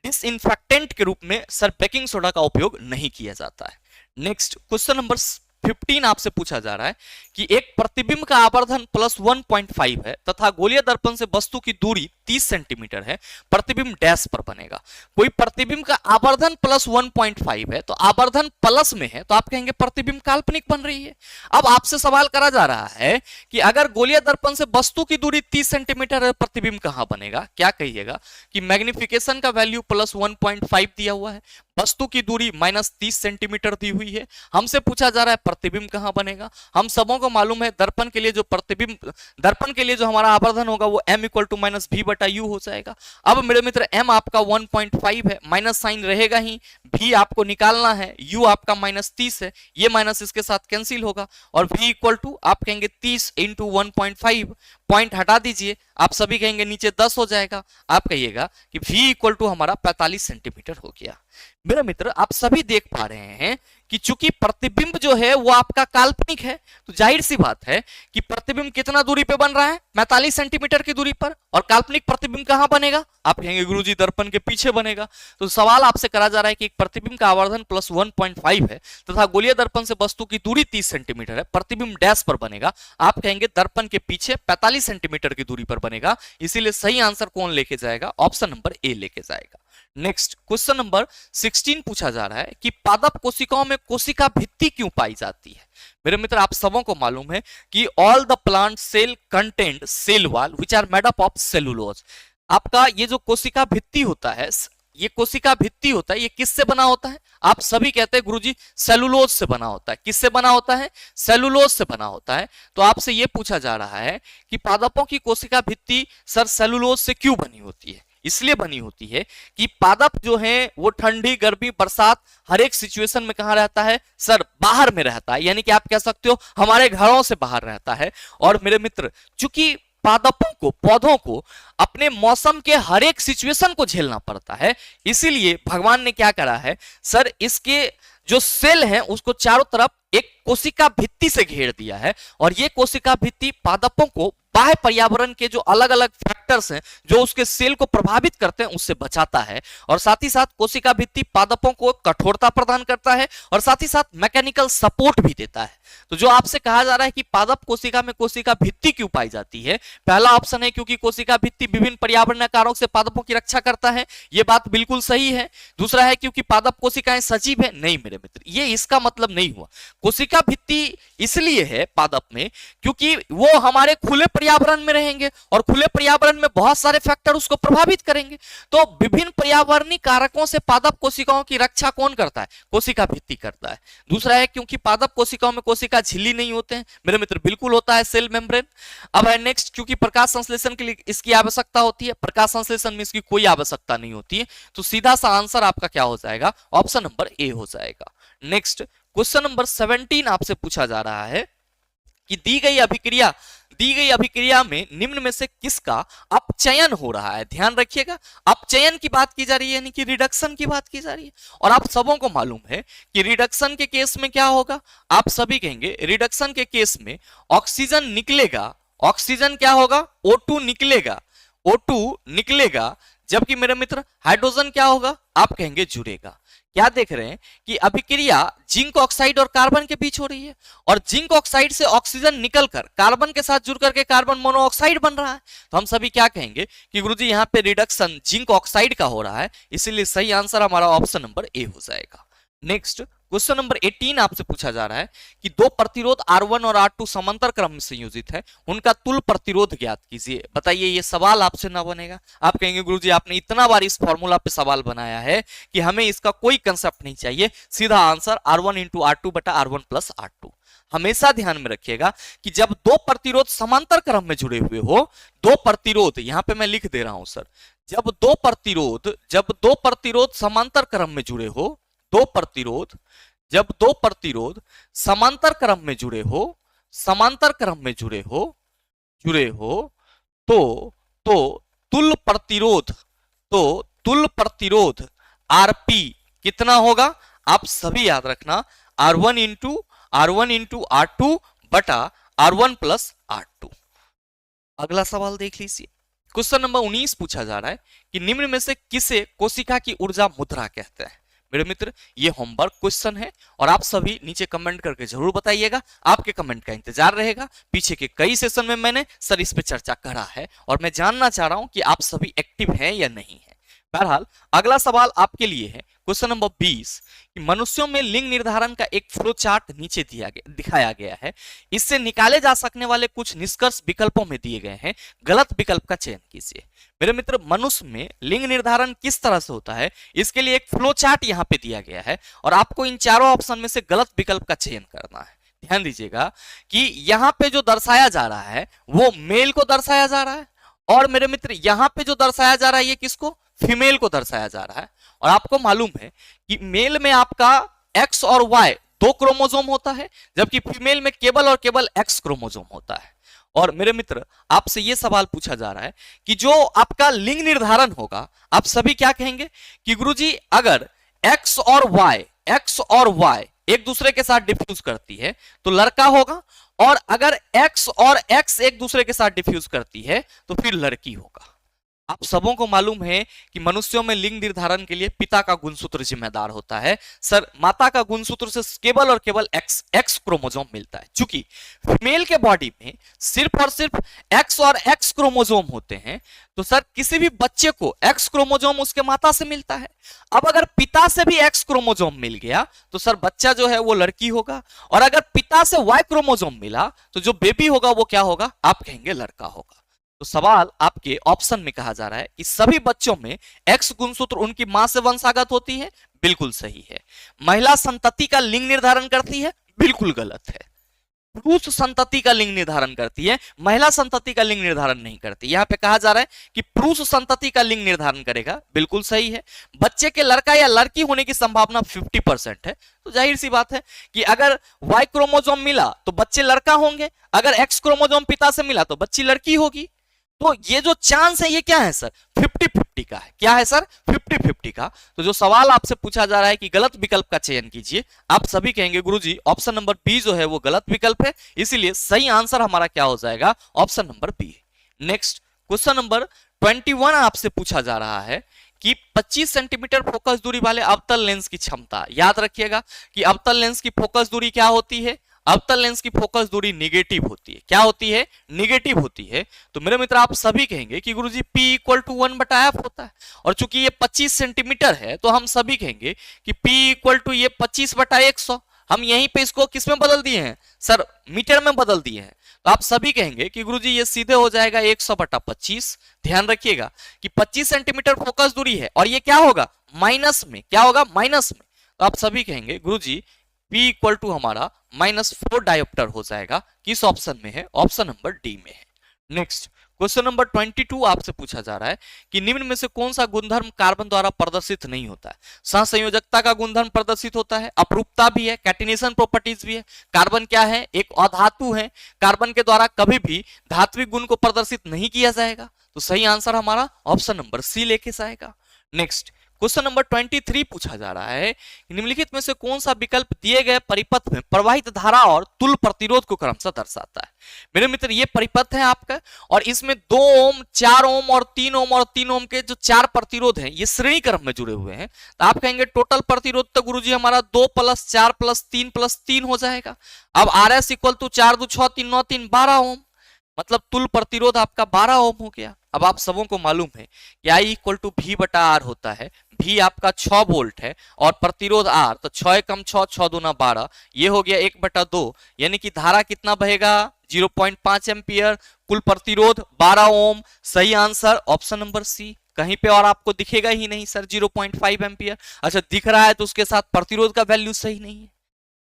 डिसइंफेक्टेंट के रूप में सर बेकिंग सोडा का उपयोग नहीं किया जाता है। नेक्स्ट क्वेश्चन नंबर 15 आपसे पूछा जा रहा है कि एक प्रतिबिंब का आवर्धन प्लस 1.5 है तथा गोलीय दर्पण से वस्तु की दूरी 30 सेंटीमीटर है, प्रतिबिंब डैश पर बनेगा। कोई प्रतिबिंब का आवर्धन प्लस 1.5 है तो आवर्धन प्लस में है तो आप कहेंगे प्रतिबिंब काल्पनिक बन रही है। अब आपसे सवाल करा जा रहा है कि अगर गोलीय दर्पण से वस्तु की दूरी 30 सेंटीमीटर है, प्रतिबिंब कहां बनेगा? क्या कहिएगा कि मैग्निफिकेशन का वैल्यू प्लस 1.5 दिया हुआ है, वस्तु की दूरी माइनस 30 सेंटीमीटर दी हुई है, हमसे पूछा जा रहा है प्रतिबिंब कहां बनेगा। हम सबों को मालूम है दर्पण के लिए जो प्रतिबिंब, दर्पण के लिए जो हमारा आवर्धन होगा वो m equal to minus v बटा u हो जाएगा। अब मेरे मित्र m आपका 1.5 है, माइनस साइन रहेगा ही, v आपको निकालना है, u आपका माइनस 30 है, ये माइनस इसके साथ कैंसिल होगा और v इक्वल टू आप कहेंगे 30 इंटू 1.5, पॉइंट हटा दीजिए, आप सभी कहेंगे नीचे 10 हो जाएगा, आप कहिएगा कि v इक्वल टू हमारा 45 सेंटीमीटर हो गया। मेरे मित्र आप सभी देख पा रहे हैं कि चूंकि प्रतिबिंब जो है वो आपका काल्पनिक है तो जाहिर सी बात है कि प्रतिबिंब कितना दूरी पे बन रहा है? 45 सेंटीमीटर की दूरी पर। और काल्पनिक प्रतिबिंब कहां बनेगा? आप कहेंगे गुरुजी दर्पण के पीछे बनेगा। तो सवाल आपसे करा जा रहा है कि एक प्रतिबिंब का आवर्धन प्लस 1.5 है तथा गोलीय दर्पण से वस्तु की दूरी 30 सेंटीमीटर है, प्रतिबिंब डैश पर बनेगा। आप कहेंगे दर्पण के पीछे 45 सेंटीमीटर की दूरी पर बनेगा, इसीलिए सही आंसर कौन लेके जाएगा? ऑप्शन नंबर ए लेके जाएगा। नेक्स्ट क्वेश्चन नंबर 16 पूछा जा रहा है कि पादप कोशिकाओं में कोशिका भित्ति क्यों पाई जाती है? मेरे मित्र आप सबों को मालूम है कि all the plant cell content cell wall which are made up of cellulose. आपका ये जो कोशिका भित्ति होता है, ये कोशिका भित्ति होता है, ये किससे बना होता है? आप सभी कहते हैं गुरुजी सेलुलोज से बना होता है। किससे बना होता है? सेलुलोज से बना होता है। तो आपसे ये पूछा जा रहा है कि पादपों की कोशिका भित्ति सर सेलुलोज से क्यों बनी होती है? इसलिए बनी होती है कि पादप जो है वो ठंडी, गर्मी, बरसात हर एक सिचुएशन में कहां रहता है? सर बाहर में रहता है, यानी कि आप कह सकते हो हमारे घरों से बाहर रहता है। और मेरे मित्र चूंकि पादपों को, पौधों को अपने मौसम के हर एक सिचुएशन को झेलना पड़ता है, इसीलिए भगवान ने क्या करा है सर, इसके जो सेल हैं उसको चारों तरफ एक कोशिका भित्ति से घेर दिया है और ये कोशिका भित्ति पादपों को बाह्य पर्यावरण के जो अलग अलग फैक्टर्स हैं जो उसके सेल को प्रभावित करते हैं उससे बचाता है। और साथ ही साथ कोशिका भित्ति पादपों को कठोरता प्रदान करता है और साथ ही साथ मैकेनिकल सपोर्ट भी देता है। तो जो आपसे कहा जा रहा है कि पादप कोशिका में कोशिका भित्ति क्यों पाई जाती है, पहला ऑप्शन है क्योंकि कोशिका भित्ति विभिन्न पर्यावरणीय कारकों से पादपों की रक्षा करता है, ये बात बिल्कुल सही है। दूसरा है क्योंकि पादप कोशिकाएं सजीव है, नहीं मेरे मित्र ये इसका मतलब नहीं हुआ। कोशिका भित्ति इसलिए है पादप में क्योंकि वो हमारे खुले पर्यावरण में रहेंगे और खुले पर्यावरण में बहुत सारे फैक्टर उसको प्रभावित करेंगे। तो विभिन्न पर्यावरणीय कारकों से पादप कोशिकाओं की रक्षा कौन करता है? कोशिका भित्ति करता है। दूसरा है क्योंकि पादप कोशिकाओं में कोशिका झिल्ली नहीं होते हैं, मेरे मित्र बिल्कुल होता है सेल मेम्ब्रेन। अब है नेक्स्ट क्योंकि प्रकाश संश्लेषण के लिए इसकी आवश्यकता होती है, प्रकाश संश्लेषण में इसकी कोई आवश्यकता नहीं होती है। तो सीधा सा आंसर आपका क्या हो जाएगा? ऑप्शन नंबर ए हो जाएगा। नेक्स्ट क्वेश्चन नंबर 17 आपसे पूछा जा रहा है कि दी गई अभिक्रिया में निम्न में से किसका अपचयन हो रहा है? ध्यान रखिएगा अपचयन की बात की जा रही है, यानी कि रिडक्शन की बात की जा रही है। और आप सबों को मालूम है कि रिडक्शन के केस में क्या होगा? आप सभी कहेंगे रिडक्शन के केस में ऑक्सीजन निकलेगा, ऑक्सीजन क्या होगा? O2 निकलेगा, O2 निकलेगा, जबकि मेरे मित्र हाइड्रोजन क्या होगा? आप कहेंगे जुड़ेगा। क्या देख रहे हैं कि अभिक्रिया जिंक ऑक्साइड और कार्बन के बीच हो रही है और जिंक ऑक्साइड से ऑक्सीजन निकलकर कार्बन के साथ जुड़ करके कार्बन मोनोऑक्साइड बन रहा है। तो हम सभी क्या कहेंगे कि गुरुजी यहाँ पे रिडक्शन जिंक ऑक्साइड का हो रहा है, इसीलिए सही आंसर हमारा ऑप्शन नंबर ए हो जाएगा। नेक्स्ट क्वेश्चन नंबर 18 आपसे पूछा जा रहा है कि दो प्रतिरोध R1 और R2 समांतर क्रम में संयोजित है, उनका तुल्य प्रतिरोध ज्ञात कीजिए। बताइए ये सवाल आपसे ना बनेगा, आप कहेंगे गुरुजी आपने इतना बार इस फॉर्मूला पे सवाल बनाया है कि हमें इसका कोई कंसेप्ट नहीं चाहिए, सीधा आंसर R1 इंटू R2 बटा R1 प्लस R2। हमेशा ध्यान में रखिएगा कि जब दो प्रतिरोध समांतर क्रम में जुड़े हुए हो, दो प्रतिरोध यहां पे मैं लिख दे रहा हूं सर, जब दो प्रतिरोध समांतर क्रम में जुड़े हो, जब दो प्रतिरोध समांतर क्रम में जुड़े हो तो तुल्य प्रतिरोध Rp कितना होगा? आप सभी याद रखना R1 इंटू R2 बटा R1 प्लस R2। अगला सवाल देख लीजिए, क्वेश्चन नंबर 19 पूछा जा रहा है कि निम्न में से किसे कोशिका की ऊर्जा मुद्रा कहते हैं? मेरे मित्र ये होमवर्क क्वेश्चन है और आप सभी नीचे कमेंट करके जरूर बताइएगा, आपके कमेंट का इंतजार रहेगा। पीछे के कई सेशन में मैंने सर इस पे चर्चा करा है और मैं जानना चाह रहा हूं कि आप सभी एक्टिव हैं या नहीं है। बहरहाल अगला सवाल आपके लिए है क्वेश्चन नंबर 20 कि मनुष्यों में लिंग निर्धारण का एक फ्लो चार्ट नीचे दिखाया गया है। इससे निकाले जा सकने वाले कुछ निष्कर्ष विकल्पों में दिए गए हैं, गलत विकल्प का चयन कीजिए। मेरे मित्र मनुष्य में लिंग निर्धारण किस तरह से होता है इसके लिए एक फ्लो चार्ट यहाँ पे दिया गया है और आपको इन चारों ऑप्शन में से गलत विकल्प का चयन करना है। ध्यान दीजिएगा कि यहाँ पे जो दर्शाया जा रहा है वो मेल को दर्शाया जा रहा है और मेरे मित्र यहाँ पे जो दर्शाया जा रहा है ये किसको, फीमेल को दर्शाया जा रहा है। और आपको मालूम है कि मेल में आपका एक्स और वाई 2 क्रोमोसोम होता है, जबकि फीमेल में केवल और केवल एक्स क्रोमोसोम होता है। और मेरे मित्र आपसे यह सवाल पूछा जा रहा है कि जो आपका लिंग निर्धारण होगा आप सभी क्या कहेंगे कि गुरुजी अगर एक्स और वाई एक दूसरे के साथ डिफ्यूज करती है तो लड़का होगा, और अगर एक्स और एक्स एक दूसरे के साथ डिफ्यूज करती है तो फिर लड़की होगा। आप सबों को मालूम है कि मनुष्यों में लिंग निर्धारण के लिए पिता का गुणसूत्र जिम्मेदार होता है। सर माता का गुणसूत्र से केवल और केवल एक्स क्रोमोसोम मिलता है। चूंकि फीमेल के बॉडी में सिर्फ और सिर्फ एक्स और एक्स क्रोमोसोम होते हैं तो सर किसी भी बच्चे को एक्स क्रोमोसोम उसके माता से मिलता है। अब अगर पिता से भी एक्स क्रोमोसोम मिल गया तो सर बच्चा जो है वो लड़की होगा, और अगर पिता से वाई क्रोमोसोम मिला तो जो बेबी होगा वो क्या होगा, आप कहेंगे लड़का होगा। तो सवाल आपके ऑप्शन में कहा जा रहा है कि सभी बच्चों में एक्स गुणसूत्र उनकी मां से वंशागत होती है, बिल्कुल सही है। महिला संतति का लिंग निर्धारण करती है, बिल्कुल गलत है। पुरुष संतति का लिंग निर्धारण करती है, महिला संतति का लिंग निर्धारण नहीं करती। यहां पे कहा जा रहा है कि पुरुष संतति का लिंग निर्धारण करेगा, बिल्कुल सही है। बच्चे के लड़का या लड़की होने की संभावना 50% है, तो जाहिर सी बात है कि अगर वाई क्रोमोसोम मिला तो बच्चे लड़का होंगे, अगर एक्स क्रोमोसोम पिता से मिला तो बच्ची लड़की होगी। तो ये जो चांस है ये क्या है सर, 50-50 का है। क्या है सर, 50-50 का। तो जो सवाल आपसे पूछा जा रहा है कि गलत विकल्प का चयन कीजिए, आप सभी कहेंगे गुरुजी ऑप्शन नंबर बी जो है वो गलत विकल्प है, इसीलिए सही आंसर हमारा क्या हो जाएगा, option number B. Next question number 21 आपसे पूछा जा रहा है कि 25 सेंटीमीटर फोकस दूरी वाले अवतल लेंस की क्षमता। याद रखिएगा कि अवतल लेंस की फोकस दूरी क्या होती है, अवतल लेंस की फोकस दूरी निगेटिव होती है। क्या होती है, निगेटिव होती है। तो मेरे मित्र आप सभी कहेंगे कि गुरुजी P = 1/f होता है, और चूंकि ये 25 सेंटीमीटर है तो हम सभी कहेंगे कि P = ये 25/100। हम यहीं पे इसको किस में बदल दिए हैं सर, मीटर में बदल दिए हैं। तो आप सभी कहेंगे कि गुरुजी ये सीधे हो जाएगा 100/25। ध्यान रखिएगा कि 25 सेंटीमीटर फोकस दूरी है और ये क्या होगा, माइनस में। क्या होगा, माइनस में। तो आप सभी कहेंगे गुरुजी P = हमारा -4 डायोप्टर हो जाएगा। किस ऑप्शन में है, ऑप्शन नंबर डी में है। नेक्स्ट क्वेश्चन नंबर 22 आपसे पूछा जा रहा है कि निम्न में से कौन सा गुणधर्म कार्बन द्वारा प्रदर्शित नहीं होता है। सहसंयोजकता का गुणधर्म प्रदर्शित होता है, अपरूपता भी है, कैटिनेशन प्रॉपर्टीज भी है। कार्बन क्या है, एक अधातु है, कार्बन के द्वारा कभी भी धात्विक गुण को प्रदर्शित नहीं किया जाएगा। तो सही आंसर हमारा ऑप्शन नंबर सी लेके जाएगा। नेक्स्ट क्वेश्चन नंबर 23 पूछा जा रहा है कि निम्नलिखित में से कौन सा विकल्प दिए गए परिपथ में प्रवाहित धारा और तुल प्रतिरोध को क्रमशः दर्शाता है। मेरे मित्र ये परिपथ है आपका, और इसमें 2 ओम, 4 ओम और 3 ओम और 3 ओम के जो 4 प्रतिरोध हैं ये श्रेणी क्रम में जुड़े हुए हैं। तो आप कहेंगे टोटल प्रतिरोध तो गुरुजी हमारा 2 + 4 + 3 + 3 हो जाएगा। अब RS = 4 2 6 3 9 3 12 ओम, मतलब तुल प्रतिरोध आपका 12 ओम हो गया। अब आप सबों को मालूम है कि I = V/R होता है। V आपका 6 वोल्ट है और प्रतिरोध R, तो 6 × 6 6 दूना 12, ये हो गया 1/2, यानी कि धारा कितना बहेगा, 0.5 एम्पियर। कुल प्रतिरोध 12 ओम। सही आंसर ऑप्शन नंबर सी। कहीं पे और आपको दिखेगा ही नहीं सर 0.5 एम्पियर। अच्छा दिख रहा है तो उसके साथ प्रतिरोध का वैल्यू सही नहीं है।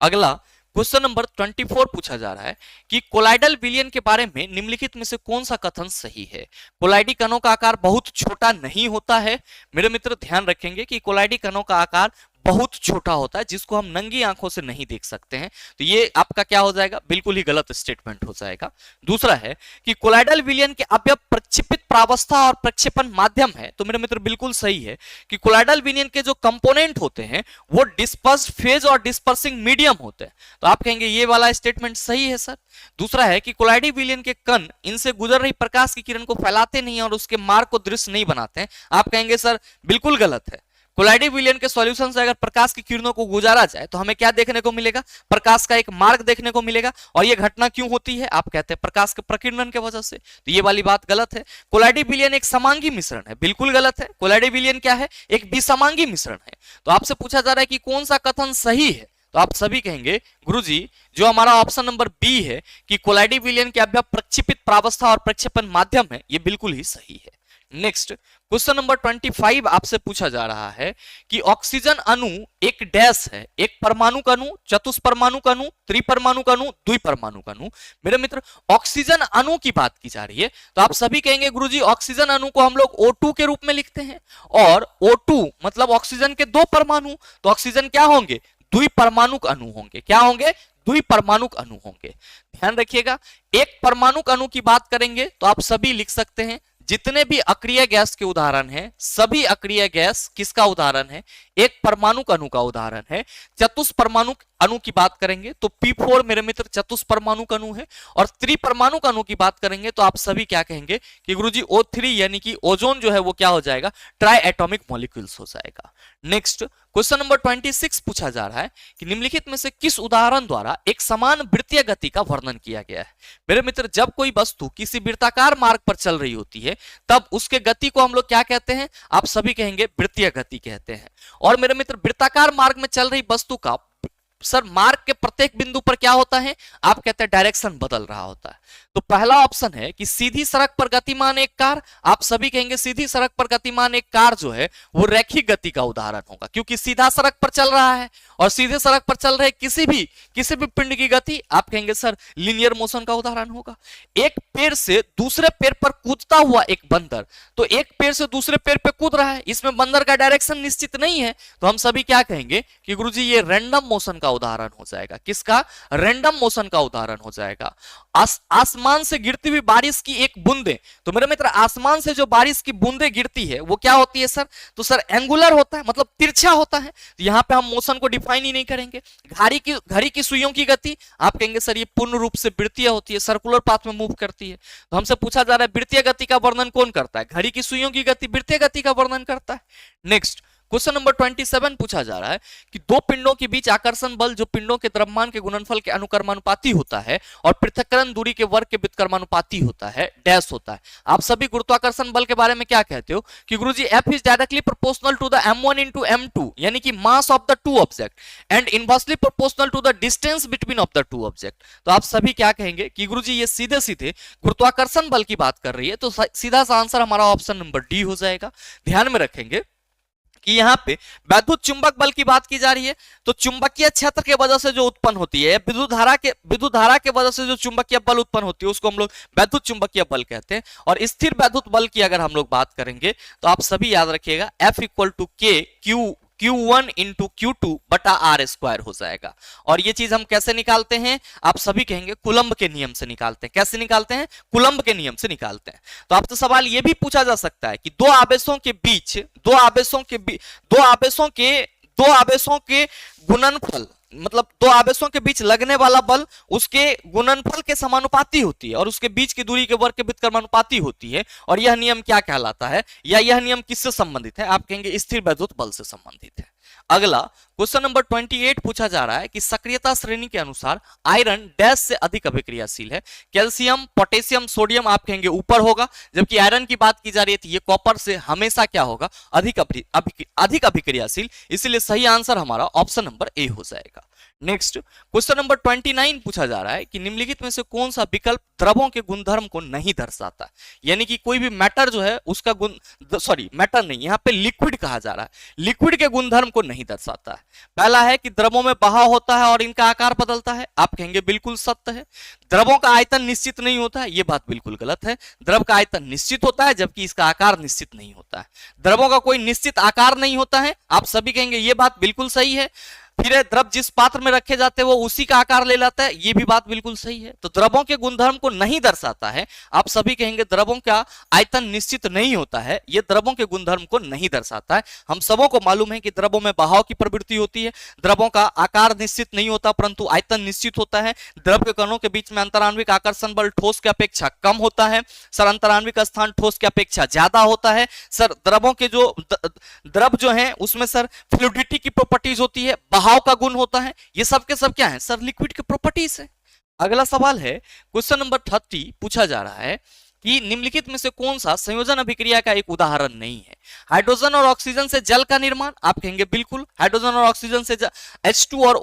अगला क्वेश्चन नंबर 24 पूछा जा रहा है कि कोलाइडल विलयन के बारे में निम्नलिखित में से कौन सा कथन सही है। कोलाइडी कणों का आकार बहुत छोटा नहीं होता है। मेरे मित्र ध्यान रखेंगे कि कोलाइडी कणों का आकार बहुत छोटा होता है, जिसको हम नंगी आंखों से नहीं देख सकते हैं। तो ये आपका क्या हो जाएगा, बिल्कुल ही गलत स्टेटमेंट हो जाएगा। दूसरा है कि कोलाइडल विलयन के अवयव प्रक्षेपित प्रावस्था और प्रक्षेपण माध्यम है। तो मेरे मित्र बिल्कुल सही है कि कोलाइडल विलयन के जो कंपोनेंट होते हैं वो डिस्पर्स्ड फेज और डिस्पर्सिंग मीडियम होते हैं। तो आप कहेंगे ये वाला स्टेटमेंट सही है सर। दूसरा है कि कोलाइडी विलयन के कण इनसे गुजर रही प्रकाश की किरण को फैलाते नहीं और उसके मार्ग को दृश्य नहीं बनाते हैं। आप कहेंगे सर बिल्कुल गलत है। कोलाइडिक विलयन के सॉल्यूशन से अगर प्रकाश की किरणों को गुजारा जाए तो हमें क्या देखने को मिलेगा, प्रकाश का एक मार्ग देखने को मिलेगा। और ये घटना क्यों होती है, आप कहते हैं प्रकाश के प्रकीर्णन के वजह से, तो ये वाली बात गलत है। कोलाइडिक विलयन एक समांगी मिश्रण है, बिल्कुल गलत है। कोलाइडिक विलयन क्या है, एक विसमांगी मिश्रण है। तो आपसे पूछा जा रहा है कि कौन सा कथन सही है, तो आप सभी कहेंगे गुरुजी जो हमारा ऑप्शन नंबर बी है कि कोलाइडिक विलयन के अभ्यास प्रक्षेपित प्रावस्था और प्रक्षेपण माध्यम है, ये बिल्कुल ही सही है। नेक्स्ट क्वेश्चन नंबर 25 आपसे पूछा जा रहा है कि ऑक्सीजन अणु एक डैश है, एक परमाणु अणु, चतुष्परमाणु अणु, त्रिपरमाणु अणु, द्विपरमाणु अणु। मेरे मित्र ऑक्सीजन अणु की बात की जा रही है, तो आप सभी कहेंगे गुरुजी ऑक्सीजन अणु को हम लोग O2 के रूप में लिखते हैं, और O2 मतलब ऑक्सीजन के दो परमाणु, तो ऑक्सीजन क्या होंगे, द्विपरमाणु अणु होंगे। क्या होंगे, द्विपरमाणु अणु होंगे। ध्यान रखिएगा, एक परमाणु अणु की बात करेंगे तो आप सभी लिख सकते हैं जितने भी अक्रिय गैस के उदाहरण हैं, सभी अक्रिय गैस किसका उदाहरण है, एक परमाणु अणु का उदाहरण है। चतुष्परमाणु अणु की बात करेंगे तो P4 मेरे मित्र चतुष्परमाणु अणु है, और त्रिपरमाणु अणु की बात करेंगे तो आप सभी क्या कहेंगे कि गुरुजी O3 यानी कि ओजोन जो है वो क्या हो जाएगा, ट्राई एटॉमिक मॉलिक्यूल्स हो जाएगा। नेक्स्ट क्वेश्चन नंबर 26 पूछा जा रहा है कि निम्नलिखित में से किस उदाहरण द्वारा एक समान वृत्तीय गति का वर्णन किया गया है। मेरे मित्र जब कोई वस्तु किसी वृत्ताकार मार्ग पर चल रही होती है तब उसके गति को हम लोग क्या कहते हैं, आप सभी कहेंगे वृत्तीय गति कहते हैं। और मेरे मित्र वृत्ताकार मार्ग में चल रही वस्तु का सर मार्ग के प्रत्येक बिंदु पर क्या होता है, आप कहते हैं डायरेक्शन बदल रहा होता है। तो पहला ऑप्शन है कि सीधी सड़क पर गतिमान एक कार, आप सभी कहेंगे सीधी सड़क पर गतिमान एक कार जो है वो रैखिक गति का उदाहरण होगा, क्योंकि सीधा सड़क पर चल रहा है, और सीधे सड़क पर चल रहे किसी भी पिंड की गति आप कहेंगे सर लीनियर मोशन का उदाहरण होगा। एक पेड़ से दूसरे पेड़ पर कूदता हुआ एक बंदर, तो एक पेड़ से दूसरे पेड़ पर कूद रहा है, इसमें बंदर का डायरेक्शन निश्चित नहीं है, तो हम सभी क्या कहेंगे कि गुरुजी ये रैंडम मोशन का उदाहरण हो जाएगा। किसका, रैंडम मोशन का उदाहरण हो जाएगा। आसमान से गिरती हुई बारिश की एक बूंदे, तो मेरे मित्र आसमान से जो बारिश की बूंदे गिरती है वो क्या होती है सर, तो सर एंगुलर होता है, मतलब तिरछा होता है। तो यहां पे हम मोशन को डिफाइन ही नहीं करेंगे। घड़ी की सुइयों की गति आप कहेंगे सर ये पूर्ण रूप से वृत्तीय होती है, सर्कुलर पाथ में मूव करती है। तो हमसे पूछा जा रहा है वृत्तीय गति का वर्णन कौन करता है, घड़ी की सुइयों की गति वृत्तीय गति का वर्णन करता है। नेक्स्ट क्वेश्चन नंबर 27 पूछा जा रहा है कि दो पिंडों के बीच आकर्षण बल जो पिंडों के द्रव्यमान के गुणनफल के अनुक्रमानुपाती होता है और पृथक्करण दूरी के वर्ग के व्युत्क्रमानुपाती होता है, डैश होता है। आप सभी गुरुत्वाकर्षण बल के बारे में क्या कहते हो कि गुरुजी F is directly proportional to the m1 into m2 यानी कि mass of the two object and inversely proportional to the distance between of the two object. तो आप सभी क्या कहेंगे कि गुरुजी ये सीधे सीधे गुरुत्वाकर्षण बल की बात कर रही है, तो सीधा सा आंसर हमारा ऑप्शन नंबर डी हो जाएगा। ध्यान में रखेंगे कि यहाँ पे वैद्युत चुंबक बल की बात की जा रही है, तो चुंबकीय क्षेत्र के वजह से जो उत्पन्न होती है, विद्युत धारा के वजह से जो चुंबकीय बल उत्पन्न होती है उसको हम लोग वैद्युत चुंबकीय बल कहते हैं। और स्थिर वैद्युत बल की अगर हम लोग बात करेंगे तो आप सभी याद रखिएगा F equal to K Q1 into Q2 बटा R² हो जाएगा। और ये चीज हम कैसे निकालते हैं, आप सभी कहेंगे कूलम्ब के नियम से निकालते हैं। कैसे निकालते हैं, कूलम्ब के नियम से निकालते हैं। तो आपसे सवाल ये भी पूछा जा सकता है कि दो आवेशों के गुणनफल, मतलब दो आवेशों के बीच लगने वाला बल उसके गुणनफल के समानुपाती होती है और उसके बीच की दूरी के वर्ग के व्युत्क्रमानुपाती होती है, और यह नियम क्या कहलाता है, या यह नियम किससे संबंधित है, आप कहेंगे स्थिर वैद्युत बल से संबंधित है। अगला क्वेश्चन नंबर 28 पूछा जा रहा है कि सक्रियता श्रेणी के अनुसार आयरन डैश से अधिक अभिक्रियाशील है, कैल्शियम, पोटेशियम, सोडियम आप कहेंगे ऊपर होगा, जबकि आयरन की बात की जा रही है तो ये कॉपर से हमेशा क्या होगा, अधिक अभिक्रियाशील, इसलिए सही आंसर हमारा ऑप्शन नंबर ए हो जाएगा। नेक्स्ट क्वेश्चन नंबर 29 पूछा जा रहा है कि निम्नलिखित में से कौन सा विकल्प द्रवों के गुणधर्म को नहीं दर्शाता, यानी कि कोई भी मैटर जो है उसका मैटर नहीं, यहाँ पे लिक्विड कहा जा रहा है, लिक्विड के गुणधर्म को नहीं दर्शाता है। पहला है कि द्रवों में बहाव होता है और इनका आकार बदलता है, आप कहेंगे बिल्कुल सत्य है। द्रवों का आयतन निश्चित नहीं होता है, ये बात बिल्कुल गलत है। द्रव का आयतन निश्चित होता है जबकि इसका आकार निश्चित नहीं होता है। द्रवों का कोई निश्चित आकार नहीं होता है, आप सभी कहेंगे ये बात बिल्कुल सही है। फिर है द्रव जिस पात्र में रखे जाते हैं वो उसी का आकार ले लेता है, ये भी बात बिल्कुल सही है। तो द्रवों के गुणधर्म को नहीं दर्शाता है। आप सभी कहेंगे द्रवों का आयतन निश्चित नहीं होता है, ये द्रवों के गुणधर्म को नहीं दर्शाता है। हम सबों को मालूम है कि द्रवों में बहाव की प्रवृत्ति होती है, द्रवों का आकार निश्चित नहीं होता परंतु आयतन निश्चित होता है। द्रव के कणों के बीच में अंतराण्विक आकर्षण बल ठोस की अपेक्षा कम होता है। सर अंतराण्विक स्थान ठोस की अपेक्षा ज्यादा होता है। सर द्रवों के जो द्रव जो है उसमें सर फ्लूइडिटी की प्रॉपर्टीज होती है, बहाव का गुण होता है। ये सब के सब क्या है सर? लिक्विड की प्रॉपर्टीज है। अगला सवाल है क्वेश्चन नंबर 30 पूछा जा रहा है कि निम्नलिखित में से कौन सा संयोजन अभिक्रिया का एक उदाहरण नहीं है? हाइड्रोजन और ऑक्सीजन से जल का निर्माण, आप कहेंगे बिल्कुल हाइड्रोजन और ऑक्सीजन से H2 और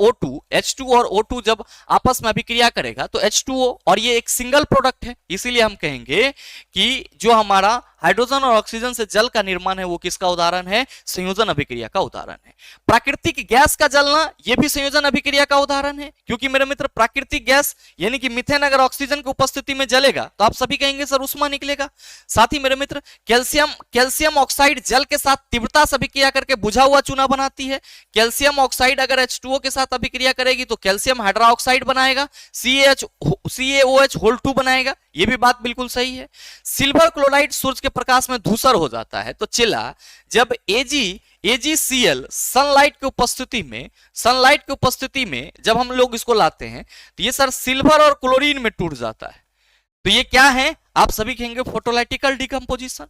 O2 जब आपस में अभिक्रिया करेगा तो H2O, और ये एक सिंगल प्रोडक्ट है, इसीलिए हम कहेंगे कि जो हमारा हाइड्रोजन और ऑक्सीजन से जल का निर्माण है वो किसका उदाहरण है? संयोजन अभिक्रिया का उदाहरण है। प्राकृतिक गैस का जलना ये भी संयोजन अभिक्रिया का उदाहरण है, क्योंकि मेरे मित्र प्राकृतिक गैस यानी कि मीथेन अगर ऑक्सीजन की उपस्थिति में जलेगा तो आप सभी कहेंगे सर उष्मा निकलेगा। साथ ही मेरे मित्र कैल्शियम ऑक्साइड जल के साथ तीव्रता से अभिक्रिया करके बुझा हुआ चूना बनाती है। कैल्शियम ऑक्साइड अगर H2O के साथ अभिक्रिया करेगी तो कैल्शियम हाइड्रोक्साइड बनाएगा, CaOH होल 2 बनाएगा, ये भी बात बिल्कुल सही है। सिल्वर क्लोराइड सूरज के प्रकाश में धूसर हो जाता है, तो चिल्ला जब AgCl सनलाइट की उपस्थिति में जब हम लोग इसको लाते हैं तो ये सर सिल्वर और क्लोरीन में टूट जाता है। तो ये क्या है? आप सभी कहेंगे फोटोलाइटिकल डिकम्पोजिशन।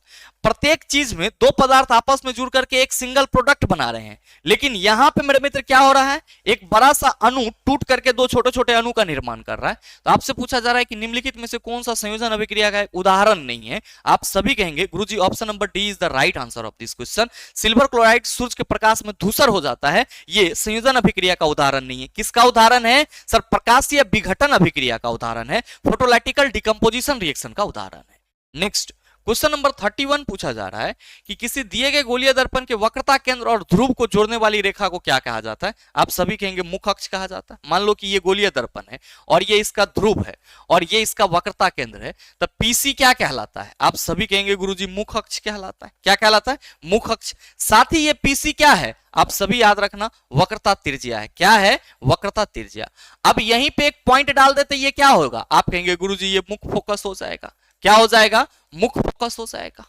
प्रत्येक चीज में दो पदार्थ आपस में जुड़ करके एक सिंगल प्रोडक्ट बना रहे हैं, लेकिन यहां पे मेरे मित्र क्या हो रहा है? एक बड़ा सा अणु टूट करके दो छोटे छोटे अणु का निर्माण कर रहा है। तो आपसे पूछा जा रहा है कि निम्नलिखित में से कौन सा संयोजन अभिक्रिया का एक उदाहरण नहीं है? आप सभी कहेंगे गुरुजी option number D is the right answer of this question. Silver chloride सूर्य के प्रकाश में धूसर हो जाता है, ये संयोजन अभिक्रिया का उदाहरण नहीं है। किसका उदाहरण है सर? प्रकाशीय विघटन अभिक्रिया का उदाहरण है, फोटोलाइटिकल डिकम्पोजिशन रिएक्शन का उदाहरण है। नेक्स्ट क्वेश्चन नंबर 31 पूछा जा रहा है कि किसी दिए गए गोलीय दर्पण के वक्रता केंद्र और ध्रुव को जोड़ने वाली रेखा को क्या कहा जाता है? आप सभी कहेंगे मुख अक्ष कहा जाता है। मान लो कि ये गोलीय दर्पण है और ये इसका ध्रुव है और ये इसका वक्रता केंद्र है, तब पीसी क्या कहलाता है? आप सभी कहेंगे गुरुजी मुख अक्ष कहलाता है। क्या कहलाता है? मुख अक्ष। साथ ही ये पीसी क्या है? आप सभी याद रखना, वक्रता त्रिज्या है। क्या है? वक्रता त्रिज्या। अब यहीं पे एक पॉइंट डाल देते, ये क्या होगा? आप कहेंगे गुरुजी ये मुख फोकस हो जाएगा। क्या हो जाएगा? मुख फोकस हो जाएगा।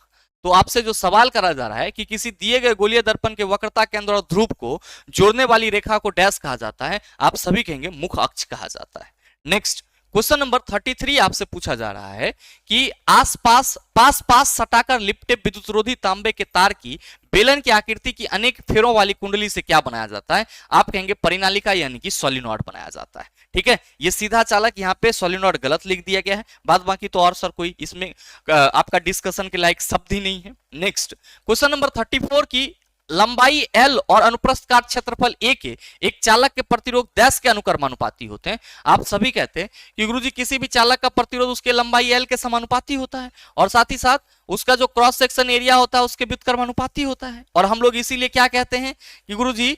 तो आपसे जो सवाल करा जा रहा है कि किसी दिए गए गोलीय दर्पण के वक्रता केंद्र और ध्रुव को जोड़ने वाली रेखा को डैश कहा जाता है, आप सभी कहेंगे मुख अक्ष कहा जाता है। नेक्स्ट क्वेश्चन नंबर 33 आपसे पूछा जा रहा है कि पास सटाकर लिपटे विद्युतरोधी तांबे के तार की बेलन की आकृति की अनेक फेरों वाली कुंडली से क्या बनाया जाता है? आप कहेंगे परिनालिका यानी कि सोलिनॉइड बनाया जाता है। ठीक है, ये सीधा चालक यहाँ पे सोलिनॉइड गलत लिख दिया गया है, बाद बाकी तो और सर कोई इसमें आपका डिस्कशन के लायक शब्द ही नहीं है। नेक्स्ट क्वेश्चन नंबर 34 की लंबाई L और अनुप्रस्थ काट क्षेत्रफल A के एक चालक के प्रतिरोध डैश के अनुक्रमानुपाती होते हैं। आप सभी कहते हैं कि गुरुजी किसी भी चालक का प्रतिरोध उसके लंबाई L के समानुपाती होता है और साथ ही साथ उसका जो क्रॉस सेक्शन एरिया होता है उसके व्युत्क्रमानुपाती होता है। और हम लोग इसीलिए क्या कहते हैं कि गुरुजी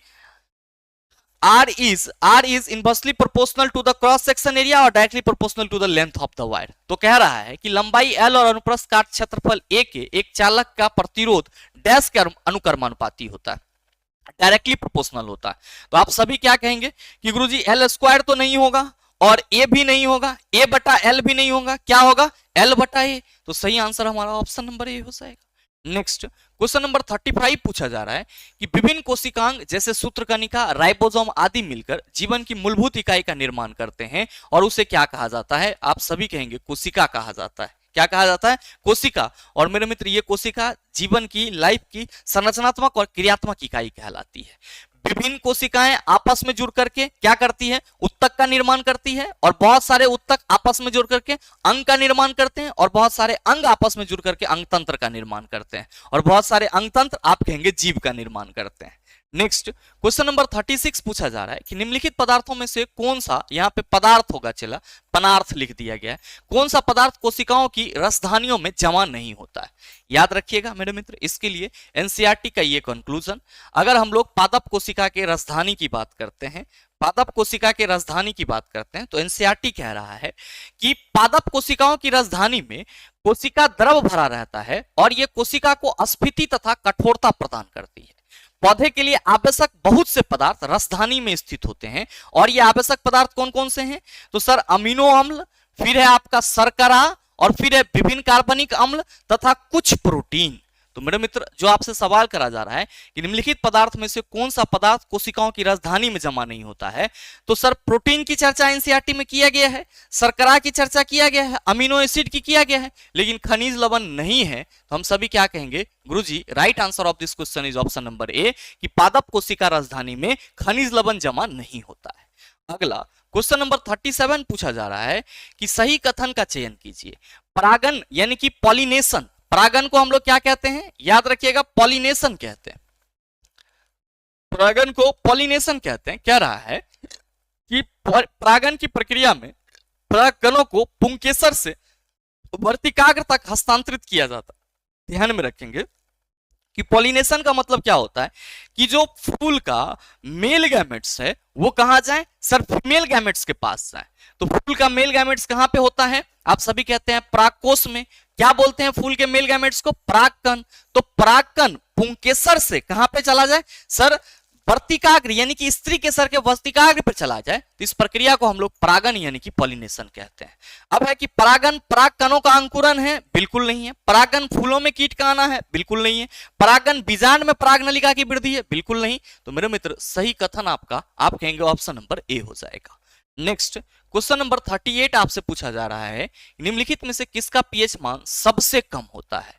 R is inversely proportional to the cross section area और directly proportional to the length of the wire। तो कह रहा है कि लंबाई L और अनुप्रस्थ काट क्षेत्रफल A के एक चालक का प्रतिरोध डैश के अनुक्रमानुपाती होता है, डायरेक्टली प्रोपोर्शनल होता है। तो आप सभी क्या कहेंगे कि गुरुजी L स्क्वायर तो नहीं होगा और A भी नहीं होगा, A बटा L भी नहीं होगा, क्या होगा? L बटा A। तो सही आंसर हमारा ऑप्शन नंबर ए हो जाएगा। नेक्स्ट क्वेश्चन नंबर 35 पूछा जा रहा है कि विभिन्न कोशिकांग जैसे सूत्रकणिका, राइबोसोम आदि मिलकर जीवन की मूलभूत इकाई का निर्माण करते हैं और उसे क्या कहा जाता है? आप सभी कहेंगे कोशिका कहा जाता है। क्या कहा जाता है? कोशिका। और मेरे मित्र ये कोशिका जीवन की, लाइफ की संरचनात्मक और क्रियात्मक इकाई कहलाती है। विभिन्न कोशिकाएं आपस में जुड़ करके क्या करती है? उत्तक का निर्माण करती है और बहुत सारे उत्तक आपस में जुड़ करके अंग का निर्माण करते हैं और बहुत सारे अंग आपस में जुड़ करके अंगतंत्र का निर्माण करते हैं और बहुत सारे अंगतंत्र आप कहेंगे जीव का निर्माण करते हैं। नेक्स्ट क्वेश्चन नंबर 36 पूछा जा रहा है कि निम्नलिखित पदार्थों में से कौन सा, यहाँ पे पदार्थ होगा, चला पदार्थ लिख दिया गया है, कौन सा पदार्थ कोशिकाओं की रसधानियों में जमा नहीं होता है? याद रखिएगा मेरे मित्र, इसके लिए एनसीईआरटी का ये कंक्लूजन, अगर हम लोग पादप कोशिका के रसधानी की बात करते हैं, पादप कोशिका के रसधानी की बात करते हैं तो एनसीईआरटी कह रहा है कि पादप कोशिकाओं की रसधानी में कोशिका द्रव भरा रहता है और यह कोशिका को अस्फीति तथा कठोरता प्रदान करती है। पौधे के लिए आवश्यक बहुत से पदार्थ रसधानी में स्थित होते हैं, और ये आवश्यक पदार्थ कौन कौन से हैं? तो सर अमीनो अम्ल, फिर है आपका शर्करा, और फिर है विभिन्न कार्बनिक अम्ल तथा कुछ प्रोटीन। तो मेरे मित्र, जो आपसे सवाल करा जा रहा है कि निम्नलिखित पदार्थ में से कौन सा पदार्थ कोशिकाओं की राजधानी में जमा नहीं होता है, तो सर प्रोटीन की चर्चा एनसीईआरटी में किया गया है, शर्करा की चर्चा किया गया है, अमीनो एसिड की किया गया है, लेकिन खनिज लवण नहीं है। तो हम सभी क्या कहेंगे गुरुजी? Right answer of this question is option number A, कि पादप कोशिका राजधानी में खनिज लवण जमा नहीं होता है। अगला क्वेश्चन नंबर 37 पूछा जा रहा है कि सही कथन का चयन कीजिए। परागन यानी कि पॉलिनेशन, परागन को हम लोग क्या कहते हैं? याद रखिएगा, पॉलिनेशन कहते हैं। परागन को पॉलिनेशन कहते हैं। कह रहा है कि परागन की प्रक्रिया में परागकणों को पुंकेसर से वर्तिकाग्र तक हस्तांतरित किया जाता है। ध्यान में रखेंगे कि पॉलिनेशन का मतलब क्या होता है कि जो फूल का मेल गैमेट्स है वो कहां जाए? सर फीमेल गैमेट्स के पास जाए। तो फूल का मेल गैमेट्स कहां पे होता है? आप सभी कहते हैं परागकोश में। क्या बोलते हैं फूल के मेल गैमेट्स को? परागकण। तो परागकण पुंकेसर से कहां पे चला जाए? सर वर्तिकाग्र यानी कि स्त्री के सर के वर्तिकाग्र पर चला जाए। तो इस प्रक्रिया को हम लोग परागन यानी कि पॉलिनेशन कहते हैं। अब है कि परागन परागकणों का अंकुरन है? बिल्कुल नहीं है। परागन फूलों में कीट का आना है? बिल्कुल नहीं है। परागन बीजांड में परागनलिका की वृद्धि है? बिल्कुल नहीं। तो मेरे मित्र, सही कथन आपका आप कहेंगे ऑप्शन नंबर ए हो जाएगा। नेक्स्ट क्वेश्चन नंबर 38 आपसे पूछा जा रहा है, निम्नलिखित में से किसका पीएच मान सबसे कम होता है?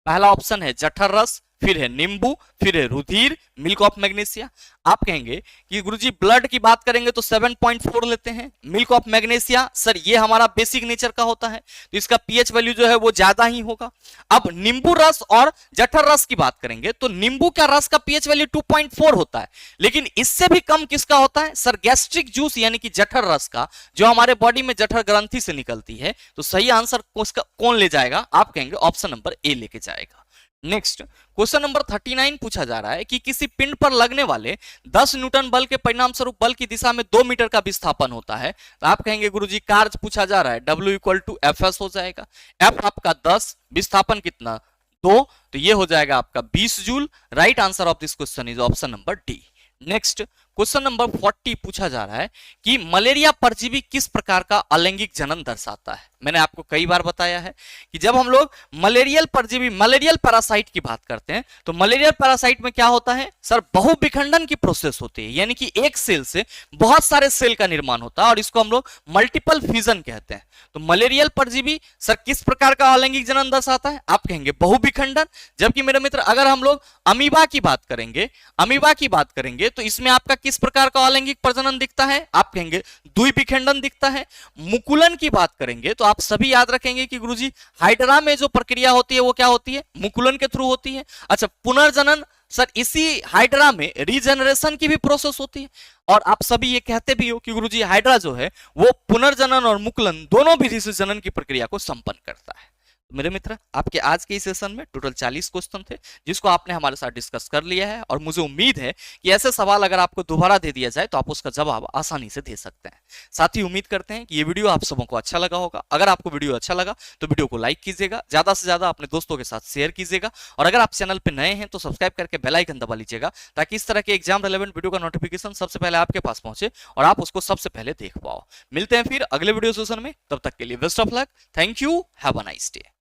पहला ऑप्शन है जठर रस, फिर है नींबू, फिर है रुधिर, मिल्क ऑफ मैग्नीशिया। आप कहेंगे कि गुरुजी ब्लड की बात करेंगे तो 7.4 लेते हैं। मिल्क ऑफ मैग्नीशिया सर ये हमारा बेसिक नेचर का होता है, तो इसका पीएच वैल्यू जो है वो ज्यादा ही होगा। अब नींबू रस और जठर रस की बात करेंगे तो नींबू का रस का पीएच वैल्यू 2.4 होता है, लेकिन इससे भी कम किसका होता है? सर गैस्ट्रिक जूस यानी कि जठर रस का, जो हमारे बॉडी में जठर ग्रंथि से निकलती है। तो सही आंसर कौन ले जाएगा? आप कहेंगे ऑप्शन नंबर ए लेके जाएगा। नेक्स्ट क्वेश्चन नंबर 39 पूछा जा रहा है कि किसी पिंड पर लगने वाले 10 न्यूटन बल के परिणाम स्वरूप बल की दिशा में 2 मीटर का विस्थापन होता है। तो आप कहेंगे गुरुजी कार्य पूछा जा रहा है, W = Fs हो जाएगा। F आपका 10, विस्थापन कितना? 2, तो ये हो जाएगा आपका 20 joule. Right answer of this question is option number D. Next question number 40 पूछा जा रहा है कि मलेरिया परजीवी किस प्रकार का अलैंगिक जनन दर्शाता है? मैंने आपको कई बार बताया है कि जब हम लोग मलेरियल परजीवी मलेरियल पैरासाइट की बात करते हैं तो मलेरियल पैरासाइट में क्या होता है? सर बहुविखंडन की प्रोसेस होती है, यानी कि एक सेल से बहुत सारे सेल का निर्माण होता है और इसको हम लोग मल्टीपल फ्यूजन कहते हैं। तो मलेरियल परजीवी सर किस प्रकार का अलैंगिक जनन दर्शाता है? आप कहेंगे बहुविखंडन। जबकि मेरे मित्र अगर हम लोग अमीबा की बात करेंगे तो इसमें आपका किस प्रकार का अलैंगिक प्रजनन दिखता है? आप कहेंगे द्विविखंडन दिखता है। मुकुलन की बात करेंगे तो आप सभी याद रखेंगे कि गुरुजी हाइड्रा में जो प्रक्रिया होती है वो क्या होती है? मुकुलन के थ्रू होती है। अच्छा, पुनर्जनन सर इसी हाइड्रा में रीजनरेशन की भी प्रोसेस होती है, और आप सभी ये कहते भी हो कि गुरुजी हाइड्रा जो है वो पुनर्जनन और मुकुलन दोनों भी जनन की प्रक्रिया को संपन्न करता है। मेरे मित्र, आपके आज के इस सेशन में टोटल 40 क्वेश्चन थे जिसको आपने हमारे साथ डिस्कस कर लिया है, और मुझे उम्मीद है कि ऐसे सवाल अगर आपको दोबारा दे दिया जाए तो आप उसका जवाब आसानी से दे सकते हैं। साथ ही उम्मीद करते हैं कि ये वीडियो आप सबों को अच्छा लगा होगा। अगर आपको वीडियो अच्छा लगा तो वीडियो को लाइक कीजिएगा, ज्यादा से ज्यादा अपने दोस्तों के साथ शेयर कीजिएगा, और अगर आप चैनल पर नए हैं तो सब्सक्राइब करके बेल आइकन दबा लीजिएगा ताकि इस तरह के एग्जाम रिलेवेंट वीडियो का नोटिफिकेशन सबसे पहले आपके पास पहुंचे और आप उसको सबसे पहले देख पाओ। मिलते हैं फिर अगले वीडियो सेशन में, तब तक के लिए best of luck. Thank you, have a nice day.